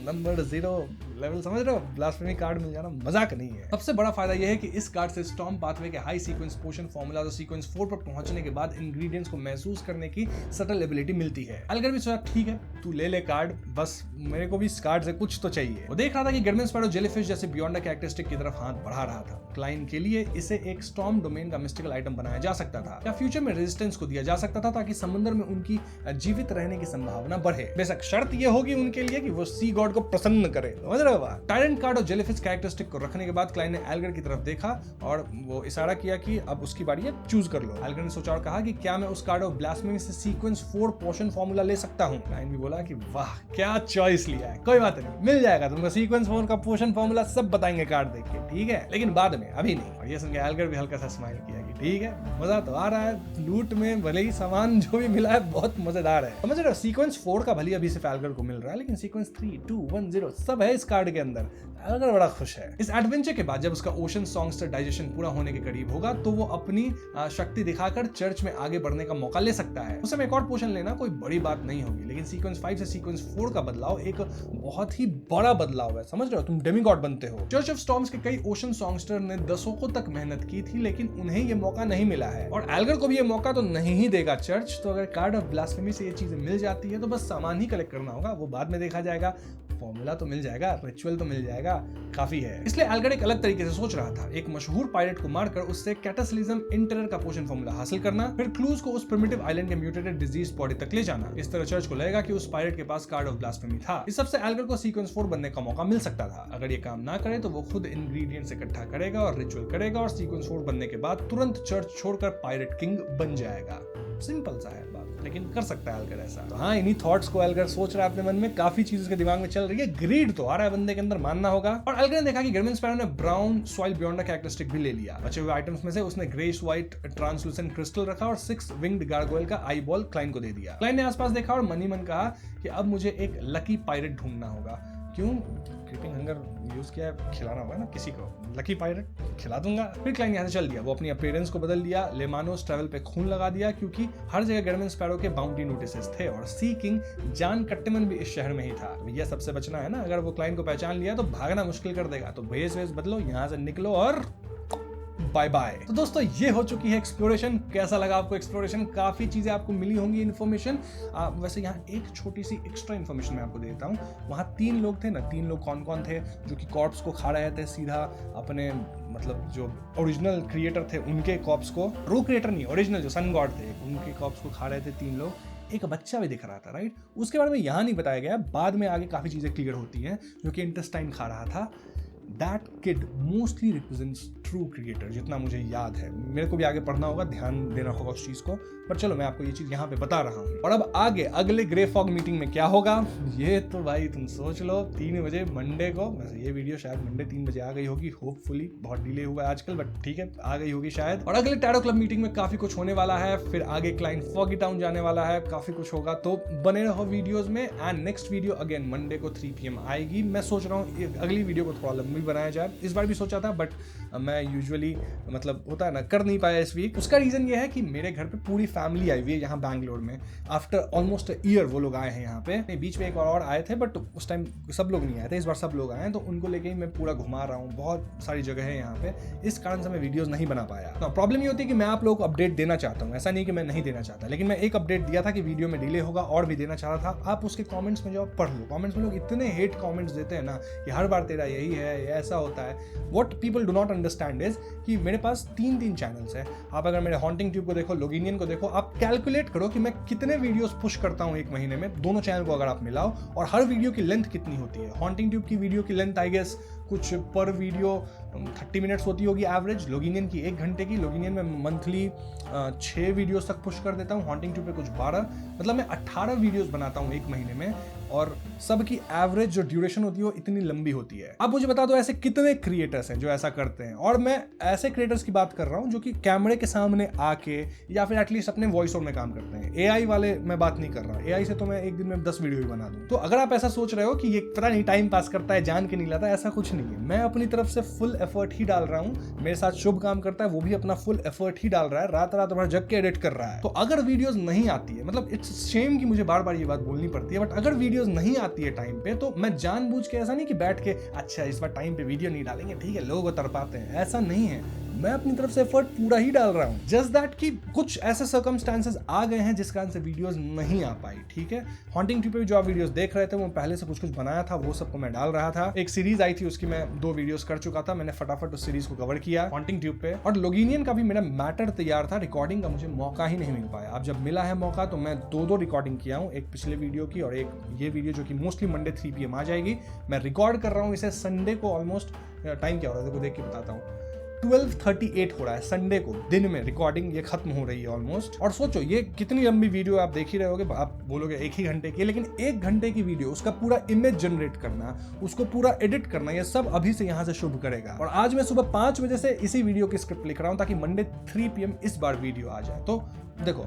नंबर 0 लेवल समझ रहे हो, ब्लास्फेमी कार्ड मिल जाना मजाक नहीं है। सबसे बड़ा फायदा यह है कि इस कार्ड से स्टॉर्म पाथवे के हाई सीक्वेंस पोशन फॉर्मूला और सीक्वेंस 4 पर पहुंचने के बाद इंग्रेडिएंट्स को महसूस करने की सटल एबिलिटी मिलती है। एल्गर भी सोचा ठीक है तू ले ले कार्ड, बस मेरे को भी इस कार्ड से कुछ तो चाहिए। वो देख रहा था कि गर्मिन स्पैरो जेलीफिश जैसे बियॉन्ड द कैरेक्टरिस्टिक की तरफ हाथ बढ़ा रहा था। क्लाइन के लिए इसे एक स्टॉर्म डोमेन का मिस्टिकल आइटम बनाया जा सकता था या फ्यूचर में रेजिस्टेंस को दिया जा सकता था ताकि समुद्र में उनकी जीवित रहने की संभावना बढ़े। बेशक शर्त यह होगी उनके लिए कि वो सी सी गॉड को प्रसन्न करे। समझ रहे हो? टायरेंट कार्ड और जेलीफिश कैरेक्टरिस्टिक को रखने के बाद क्लाइन ने एल्गर की तरफ देखा और वो इशारा किया कि अब उसकी बारी है, चूज कर लो। एल्गर ने सोचा और कहा कि क्या मैं उस कार्ड ऑफ ब्लास्फेमी से सीक्वेंस 4 पोशन फार्मूला ले सकता हूं? क्लाइन भी बोला कि वाह क्या चॉइस लिया है, कोई बात नहीं, मिल जाएगा तुमको सीक्वेंस 4 का पोशन फार्मूला, सब बताएंगे कार्ड देख के, ठीक है, लेकिन बाद में, अभी नहीं। और ये सुन के एल्गर भी हल्का सा स्माइल किया कि ठीक है, मजा तो आ रहा है, लूट में भले ही सामान जो भी मिला है बहुत मजेदार है। समझ रहे हो? सीक्वेंस 4 का भले अभी सिर्फ एल्गर को मिल रहा है, लेकिन सीक्वेंस 3, 2, 1, 0 सब है इस कार्ड के अंदर। एल्गर बड़ा खुश है। इस एडवेंचर के बाद जब उसका ओशन सॉन्गस्टर डाइजेशन पूरा होने के करीब होगा तो वो अपनी शक्ति दिखाकर चर्च में आगे बढ़ने का मौका ले सकता है। उस समय एक और पोशन लेना कोई बड़ी बात नहीं होगी, लेकिन सीक्वेंस 5 से सीक्वेंस 4 का बदलाव एक बहुत ही बड़ा बदलाव है। समझ रहे हो? तुम डेमीगॉड बनते हो। चर्च ऑफ स्टॉर्म्स के कई ओशन सॉन्गस्टर ने दशकों तक मेहनत की थी, लेकिन उन्हें ये मौका नहीं मिला है और एल्गर को भी ये मौका तो नहीं ही देगा चर्च। तो अगर कार्ड ऑफ ब्लास्फेमी से ये चीजें मिल जाती है तो बस सामान ही कलेक्ट करना होगा, वो बाद में देखा जाएगा। फॉर्मूला तो मिल जाएगा, रिचुअल तो मिल जाएगा, काफी है। इसलिए एल्गर एक अलग तरीके से सोच रहा था, एक मशहूर पायरेट को मारकर उससे कैटास्लिज्म इंटरर का पोशन फॉर्मूला हासिल करना, फिर क्लूज को उस प्रिमिटिव आइलैंड के म्यूटेटेड डिजीज बॉडी तक ले जाना। इस तरह चर्च को लगेगा कि उस पायरेट के पास कार्ड ऑफ ब्लास्फेमी था। इस सबसे एल्गर को सीक्वेंस 4 बनने का मौका मिल सकता था। अगर ये काम ना करे तो वो खुद इंग्रेडिएंट्स इकट्ठा करेगा और रिचुअल करेगा और सीक्वेंस 4 बनने के बाद तुरंत चर्च छोड़कर पायरेट किंग बन जाएगा। सिंपल सा है बात, लेकिन कर सकता है एल्गर ऐसा। तो हाँ, इन्हीं थॉट्स को एल्गर सोच रहा है अपने मन में, काफी चीजें उसके दिमाग में चल रही है। ग्रीड तो आ रहा है बंदे के अंदर, मानना होगा। और एल्गर ने देखा कि गर्मिन स्पैरो ने ब्राउन सॉइल बियॉन्ड कैरेक्टरिस्टिक भी ले लिया। बचे हुए आइटम्स में से उसने ग्रेस व्हाइट ट्रांसलूसेंट क्रिस्टल रखा और 6 विंग्ड गार्गोइल का आई बॉल क्लाइन को दे दिया। क्लाइन ने आसपास देखा और मन ही मन कहा कि अब मुझे एक लकी पायरेट ढूंढना होगा। क्यों? क्रीपिंग हंगर यूज किया है, खिलाना होगा ना किसी को, लकी पायरेट खिला दूंगा। फिर क्लाइन यहाँ से चल दिया। वो अपनी अपीयरेंस को बदल दिया, लेमानोस ट्रैवल पे खून लगा दिया क्योंकि हर जगह गर्मिन स्पैरो के बाउंटी नोटिसेस थे और सी किंग जॉन कट्टेमन भी इस शहर में ही था। भैया सबसे बचना है ना, अगर वो क्लाइन को पहचान लिया तो भागना मुश्किल कर देगा। तो भेस वेस बदलो, यहाँ से निकलो और बाय बाय। तो दोस्तों ये हो चुकी है एक्सप्लोरेशन। कैसा लगा आपको एक्सप्लोरेशन? काफी चीजें आपको मिली होंगी इन्फॉर्मेशन। वैसे यहाँ एक छोटी सी एक्स्ट्रा इन्फॉर्मेशन मैं आपको देता हूँ। वहाँ 3 लोग थे ना, 3 लोग कौन कौन थे जो कि कॉर्प्स को खा रहे थे सीधा अपने, मतलब जो ओरिजिनल क्रिएटर थे उनके कॉर्प्स को, रो क्रिएटर नहीं, ओरिजिनल जो सन गॉड थे उनके कॉर्प्स को खा रहे थे 3 लोग। एक बच्चा भी दिख रहा था, राइट? उसके बारे में यहाँ नहीं बताया गया, बाद में आगे काफी चीजें क्लियर होती हैं, जो कि इंटेस्टाइन खा रहा था। That kid mostly represents true creator, जितना मुझे याद है। मेरे को भी आगे पढ़ना होगा, ध्यान देना होगा उस चीज को, पर चलो मैं आपको ये चीज यहाँ पे बता रहा हूँ। और अब आगे अगले ग्रे फॉग मीटिंग में क्या होगा, ये तो भाई तुम सोच लो। 3 बजे मंडे को, वैसे ये वीडियो शायद मंडे 3 बजे आ गई होगी, होपफुली। बहुत डिले हुआ है आजकल, बट ठीक है, आ गई होगी शायद। और अगले टैरो क्लब मीटिंग में काफी कुछ होने वाला है। फिर आगे क्लाइन फॉगी टाउन जाने वाला है, काफी कुछ होगा, तो बने रहो वीडियोज में। And next video again Monday को 3 PM आएगी। मैं सोच रहा हूँ अगली वीडियो को थोड़ा लंबी बनाया जाए। इस बार भी सोचा था, बट मैं यूजुअली, मतलब होता है ना, कर नहीं पाया इस वीक। उसका रीजन ये है कि मेरे घर पे पूरी फैमिली आई हुई है यहाँ बैंगलोर में। आफ्टर ऑलमोस्ट ईयर वो लोग आए हैं यहाँ पे। बीच में एक और आए थे, बट उस टाइम सब लोग नहीं आए थे। इस बार सब लोग आए हैं, तो उनको लेके ही मैं पूरा घुमा रहा हूँ। बहुत सारी जगह है यहाँ पे, इस कारण से मैं वीडियोस नहीं बना पाया। तो प्रॉब्लम ये होती है कि मैं आप लोगों को अपडेट देना चाहता हूँ, ऐसा नहीं कि मैं नहीं देना चाहता, लेकिन मैं एक अपडेट दिया था कि वीडियो में डिले होगा और भी देना चाह रहा था। आप उसके कॉमेंट्स में जाओ, पढ़ लो। कॉमेंट्स में लोग इतने हेट कॉमेंट्स देते हैं ना कि हर बार तेरा यही है, ये ऐसा होता है। What people do not understand is कि मेरे पास 3 चैनल्स हैं। आप अगर मेरे हॉन्टिंग ट्यूब को देखो, लोगिनियन को देखो, आप कैलकुलेट करो कि मैं कितने वीडियोस पुश करता हूं एक महीने में, दोनों चैनल को अगर आप मिलाओ, और हर वीडियो की लेंथ कितनी होती है। हॉन्टिंग ट्यूब की वीडियो की लेंथ आई गेस कुछ पर वीडियो 30 मिनट्स होती होगी एवरेज। लोगिनियन की 1 घंटे की। लोगिनियन में मंथली 6 वीडियोस तक पुश कर देता हूँ। हॉन्टिंग ट्यूब पे कुछ 12, मतलब मैं 18 वीडियोस बनाता हूँ एक महीने में, और सबकी एवरेज जो ड्यूरेशन होती है वो इतनी लंबी होती है। अब मुझे बता दो ऐसे कितने क्रिएटर्स हैं जो ऐसा करते हैं। और मैं ऐसे क्रिएटर्स की बात कर रहा हूँ जो कि कैमरे के सामने आके या फिर एटलीस्ट अपने वॉइस ओवर में काम करते हैं। एआई वाले मैं बात नहीं कर रहा। एआई से तो मैं एक दिन में 10 वीडियो ही बना दूं। तो अगर आप ऐसा सोच रहे हो कि ये पता नहीं टाइम पास करता है, जान के नहीं लाता, ऐसा कुछ नहीं है। मैं अपनी तरफ से फुल एफर्ट ही डाल रहा हूँ। मेरे साथ शुभ काम करता है, वो भी अपना फुल एफर्ट ही डाल रहा है, रात रात भर जग के एडिट कर रहा है। तो अगर वीडियोस नहीं आती है, मतलब इट्स शेम कि मुझे बार बार ये बात बोलनी पड़ती है, बट अगर वीडियोस नहीं आती है टाइम पे, तो मैं जानबूझ के, ऐसा नहीं कि बैठ के अच्छा इस बार टाइम पे वीडियो नहीं डालेंगे, ठीक है, लोगों को तरपाते हैं, ऐसा नहीं है। मैं अपनी तरफ से एफर्ट पूरा ही डाल रहा हूँ। जस्ट दैट कि कुछ ऐसे सर्कमस्टांसेस आ गए हैं जिस कारण से वीडियोस नहीं आ पाई, ठीक है। हॉन्टिंग ट्यूब पे जो आप वीडियोस देख रहे थे वो पहले से कुछ बनाया था, वो सबको मैं डाल रहा था। एक सीरीज आई थी, उसकी मैं 2 वीडियोस कर चुका था, मैंने फटाफट उस सीरीज को कवर किया हॉन्टिंग ट्यूब पे। और लोगिनियन का भी मेरा मैटर तैयार था, रिकॉर्डिंग का मुझे मौका ही नहीं मिल पाया। अब जब मिला है मौका तो मैं 2 रिकॉर्डिंग किया हूँ, एक पिछले वीडियो की और एक ये वीडियो जो कि मोस्टली मंडे 3 PM आ जाएगी। मैं रिकॉर्ड कर रहा हूँ इसे संडे को, ऑलमोस्ट टाइम क्या हो रहा है देखो, देख के बताता हूँ, 12:38 हो रहा है संडे को दिन में, रिकॉर्डिंग ये खत्म हो रही है ऑलमोस्ट। और सोचो ये कितनी लंबी वीडियो आप देख ही रहे होगे, आप बोलोगे 1 ही घंटे की, लेकिन 1 घंटे की वीडियो, उसका पूरा इमेज जनरेट करना, उसको पूरा एडिट करना, ये सब अभी से यहाँ से शुरू करेगा। और आज मैं सुबह 5 बजे से इसी वीडियो की स्क्रिप्ट लिख रहा हूँ ताकि मंडे 3 PM इस बार वीडियो आ जाए। तो देखो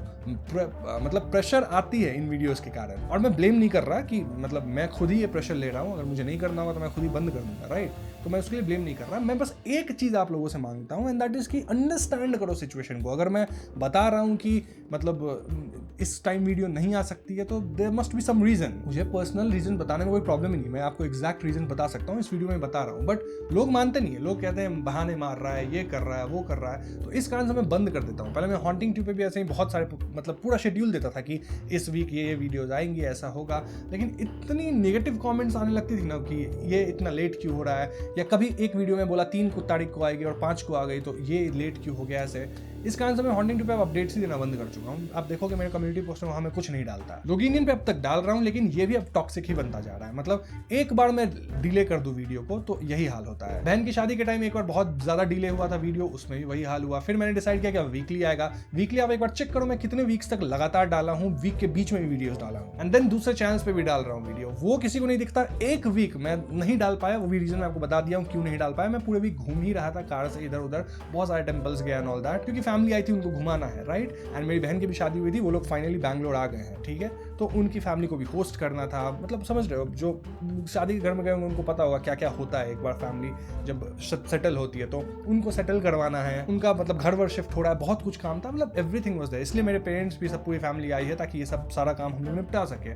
मतलब प्रेशर आती है इन वीडियोस के कारण, और मैं ब्लेम नहीं कर रहा कि मतलब मैं खुद ही ये प्रेशर ले रहा हूँ, अगर मुझे नहीं करना होगा तो मैं खुद ही बंद कर दूंगा, राइट। तो मैं उसके लिए ब्लेम नहीं कर रहा, मैं बस एक चीज आप लोगों से मांगता हूँ, एंड दैट इज कि अंडरस्टैंड करो सिचुएशन को। अगर मैं बता रहा हूँ कि मतलब इस टाइम वीडियो नहीं आ सकती है तो there must be some reason. मुझे पर्सनल रीजन बताने में कोई प्रॉब्लम ही नहीं, मैं आपको एग्जैक्ट रीजन बता सकता हूँ, इस वीडियो में बता रहा हूँ। बट लोग मानते नहीं है, लोग कहते हैं बहाने मार रहा है, ये कर रहा है, वो कर रहा है, तो इस कारण से मैं बंद कर देता हूँ। पहले मैं हॉन्टिंग ट्यूब पे भी ऐसे ही बहुत सारे मतलब पूरा शेड्यूल देता था कि इस वीक ये वीडियोज आएंगी, ऐसा होगा, लेकिन इतनी नेगेटिव कमेंट्स आने लगती थी ना कि ये इतना लेट क्यों हो रहा है, या कभी एक वीडियो में बोला 3 तारीख को आएगी और 5 को आ गई, तो ये लेट क्यों हो गया ऐसे। इस कारण से मैं हॉन्टिंग ट्यूब पे अपडेट्स ही देना बंद कर चुका हूँ। आप देखोगे मेरे कम्युनिटी पोस्ट में वहाँ मैं कुछ नहीं डालता। लोगिनियन पे अब तक डाल रहा हूँ, लेकिन ये भी अब टॉक्सिक ही बनता जा रहा है। मतलब एक बार मैं डिले कर दूं वीडियो को तो यही हाल होता है। बहन की शादी के टाइम एक बार बहुत ज्यादा डिले हुआ था वीडियो, उसमें भी वही हाल हुआ। फिर मैंने डिसाइड किया कि वीकली आएगा। वीकली आप एक बार चेक करो मैं कितने वीक्स तक लगातार डाला हूँ, वीक के बीच में भी वीडियोस डाला हूँ, एंड देन दूसरे चैनल्स पे भी डाल रहा हूँ वीडियो, वो किसी को नहीं दिखता। एक वीक मैं नहीं डाल पाया, वो भी रीजन मैं आपको बता दिया हूँ क्यों नहीं डाल पाया। मैं पूरे वीक घूम ही रहा था कार से इधर उधर, बहुत सारे टेंपल्स गया एंड ऑल दैट, क्योंकि फैमिली आई थी, उनको घुमाना है, राइट। एंड मेरी बहन की भी शादी हुई थी, वो लोग फाइनली बैंगलोर आ गए हैं, ठीक है, तो उनकी फैमिली को भी होस्ट करना था। मतलब समझ रहे हो, जो शादी के घर में गए उनको पता होगा क्या क्या होता है। एक बार फैमिली जब सेटल होती है तो उनको सेटल करवाना है, उनका मतलब घर वर शिफ्ट हो रहा है, बहुत कुछ काम था, मतलब एवरीथिंग वाज देयर। इसलिए मेरे पेरेंट्स भी, सब पूरी फैमिली आई है ताकि ये सब सारा काम हम लोग निपटा सके,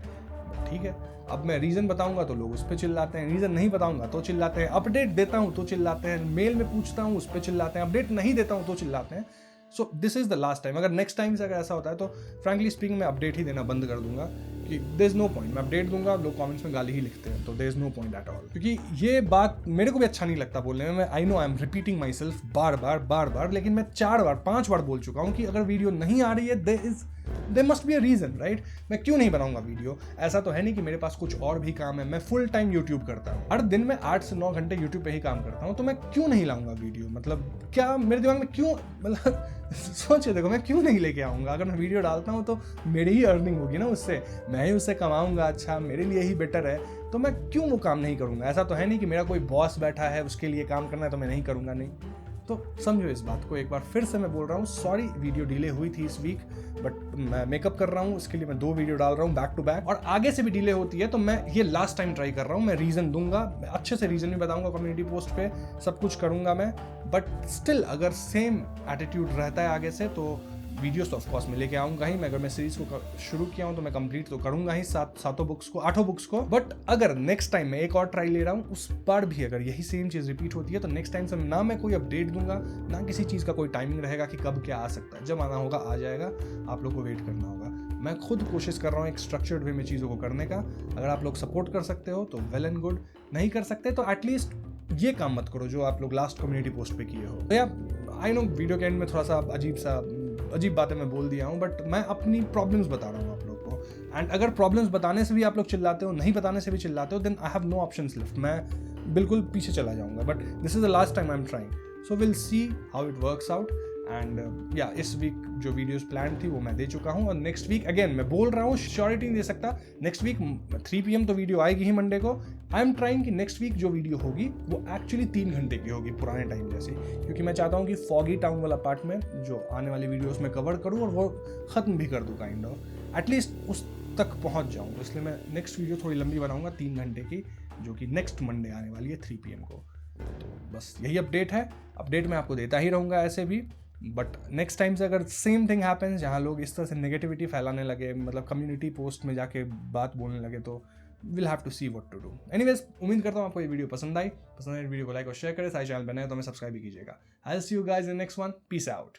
ठीक है। अब मैं रीजन बताऊंगा तो लोग उस पर चिल्लाते हैं, रीजन नहीं बताऊंगा तो चिल्लाते हैं, अपडेट देता हूं तो चिल्लाते हैं, मेल में पूछता हूं उस पर चिल्लाते हैं, अपडेट नहीं देता हूं तो चिल्लाते हैं। So this is the last time. अगर नेक्स्ट टाइम से अगर ऐसा होता है तो फ्रैंकली स्पीकिंग मैं अपडेट ही देना बंद कर दूंगा कि देयर इज नो पॉइंट। मैं अपडेट दूंगा, लोग कमेंट्स में गाली ही लिखते हैं, तो there is no point at all, क्योंकि ये बात मेरे को भी अच्छा नहीं लगता बोलने में। I know I am repeating myself बार बार, लेकिन मैं 4 बार 5 बार बोल चुका हूँ कि अगर वीडियो नहीं आ रही है there must be a reason, right. मैं क्यों नहीं बनाऊंगा वीडियो? ऐसा तो है नहीं कि मेरे पास कुछ और भी काम है। मैं फुल टाइम यूट्यूब करता हूँ, हर दिन में 8 से 9 घंटे यूट्यूब पे ही काम करता हूँ, तो मैं क्यों नहीं लाऊंगा वीडियो? मतलब क्या मेरे दिमाग में क्यों, मतलब सोचिए, देखो मैं क्यों नहीं लेके आऊंगा? अगर मैं वीडियो डालता हूँ तो मेरी ही अर्निंग होगी ना, उससे मैं ही उससे कमाऊंगा, अच्छा मेरे लिए ही बेटर है, तो मैं क्यों वो काम नहीं करूंगा? ऐसा तो है नहीं कि मेरा कोई बॉस बैठा है उसके लिए काम करना है तो मैं नहीं करूंगा, नहीं। तो समझो इस बात को। एक बार फिर से मैं बोल रहा हूँ, सॉरी वीडियो डिले हुई थी इस वीक, बट मैं मेकअप कर रहा हूँ, उसके लिए मैं 2 वीडियो डाल रहा हूँ बैक टू बैक, और आगे से भी डिले होती है तो मैं ये लास्ट टाइम ट्राई कर रहा हूँ। मैं रीजन दूंगा, अच्छे से रीजन भी बताऊंगा कम्युनिटी पोस्ट पे, सब कुछ करूंगा मैं, बट स्टिल अगर सेम एटीट्यूड रहता है आगे से तो वीडियोस तो ऑफकोर्स मैं लेके आऊंगा ही। मैं अगर मैं सीरीज को शुरू किया हूं तो मैं कंप्लीट तो करूंगा ही, 8 बुक्स को। बट अगर नेक्स्ट टाइम मैं एक और ट्राई ले रहा हूं, उस बार भी अगर यही सेम चीज रिपीट होती है तो नेक्स्ट टाइम से ना मैं कोई अपडेट दूंगा, ना किसी चीज का कोई टाइमिंग रहेगा कि कब क्या आ सकता है। जब आना होगा आ जाएगा, आप लोग को वेट करना होगा। मैं खुद कोशिश कर रहा हूँ एक स्ट्रक्चर्ड वे में चीज़ों को करने का। अगर आप लोग सपोर्ट कर सकते हो तो वेल एंड गुड, नहीं कर सकते तो एटलीस्ट ये काम मत करो जो आप लोग लास्ट कम्युनिटी पोस्ट पे किए हो। तो यार आई नो वीडियो के एंड में थोड़ा सा अजीब बातें मैं बोल दिया हूँ, बट मैं अपनी प्रॉब्लम्स बता रहा हूँ आप लोग को। एंड अगर प्रॉब्लम्स बताने से भी आप लोग चिल्लाते हो, नहीं बताने से भी चिल्लाते हो, then I have no options left. मैं बिल्कुल पीछे चला जाऊंगा। But this is the last time I am trying, so will see how it works out. And या इस वीक जो वीडियोस प्लान थी वो मैं दे चुका हूँ, और नेक्स्ट वीक अगेन मैं बोल रहा हूँ, श्योरिटी नहीं दे सकता, नेक्स्ट वीक 3 PM तो वीडियो आएगी ही मंडे को। आई एम ट्राइंग कि नेक्स्ट वीक जो वीडियो होगी वो एक्चुअली 3 घंटे की होगी, पुराने टाइम जैसी, क्योंकि मैं चाहता हूँ कि फॉगी टाउन वाला पार्ट में जो आने वाली वीडियोस में कवर करूँ और वो ख़त्म भी कर दूँ, काइंड ऑफ एटलीस्ट उस तक पहुँच जाऊँ। इसलिए मैं नेक्स्ट वीडियो थोड़ी लंबी बनाऊँगा, 3 घंटे की, जो कि नेक्स्ट मंडे आने वाली है 3 PM को। तो बस यही अपडेट है। अपडेट मैं आपको देता ही रहूँगा ऐसे भी, बट नेक्स्ट टाइम से अगर सेम थिंग हैपेंस जहाँ लोग इस तरह से नेगेटिविटी फैलाने लगे, मतलब कम्युनिटी पोस्ट में जाके बात बोलने लगे, तो will have to see what to do. Anyways, उम्मीद करता हूँ आपको ये वीडियो पसंद आई वीडियो को लाइक और शेयर करें, सारे चैनल बनाए तो हमें सब्सक्राइब भी कीजिएगा। I will see you guys in next one. Peace out.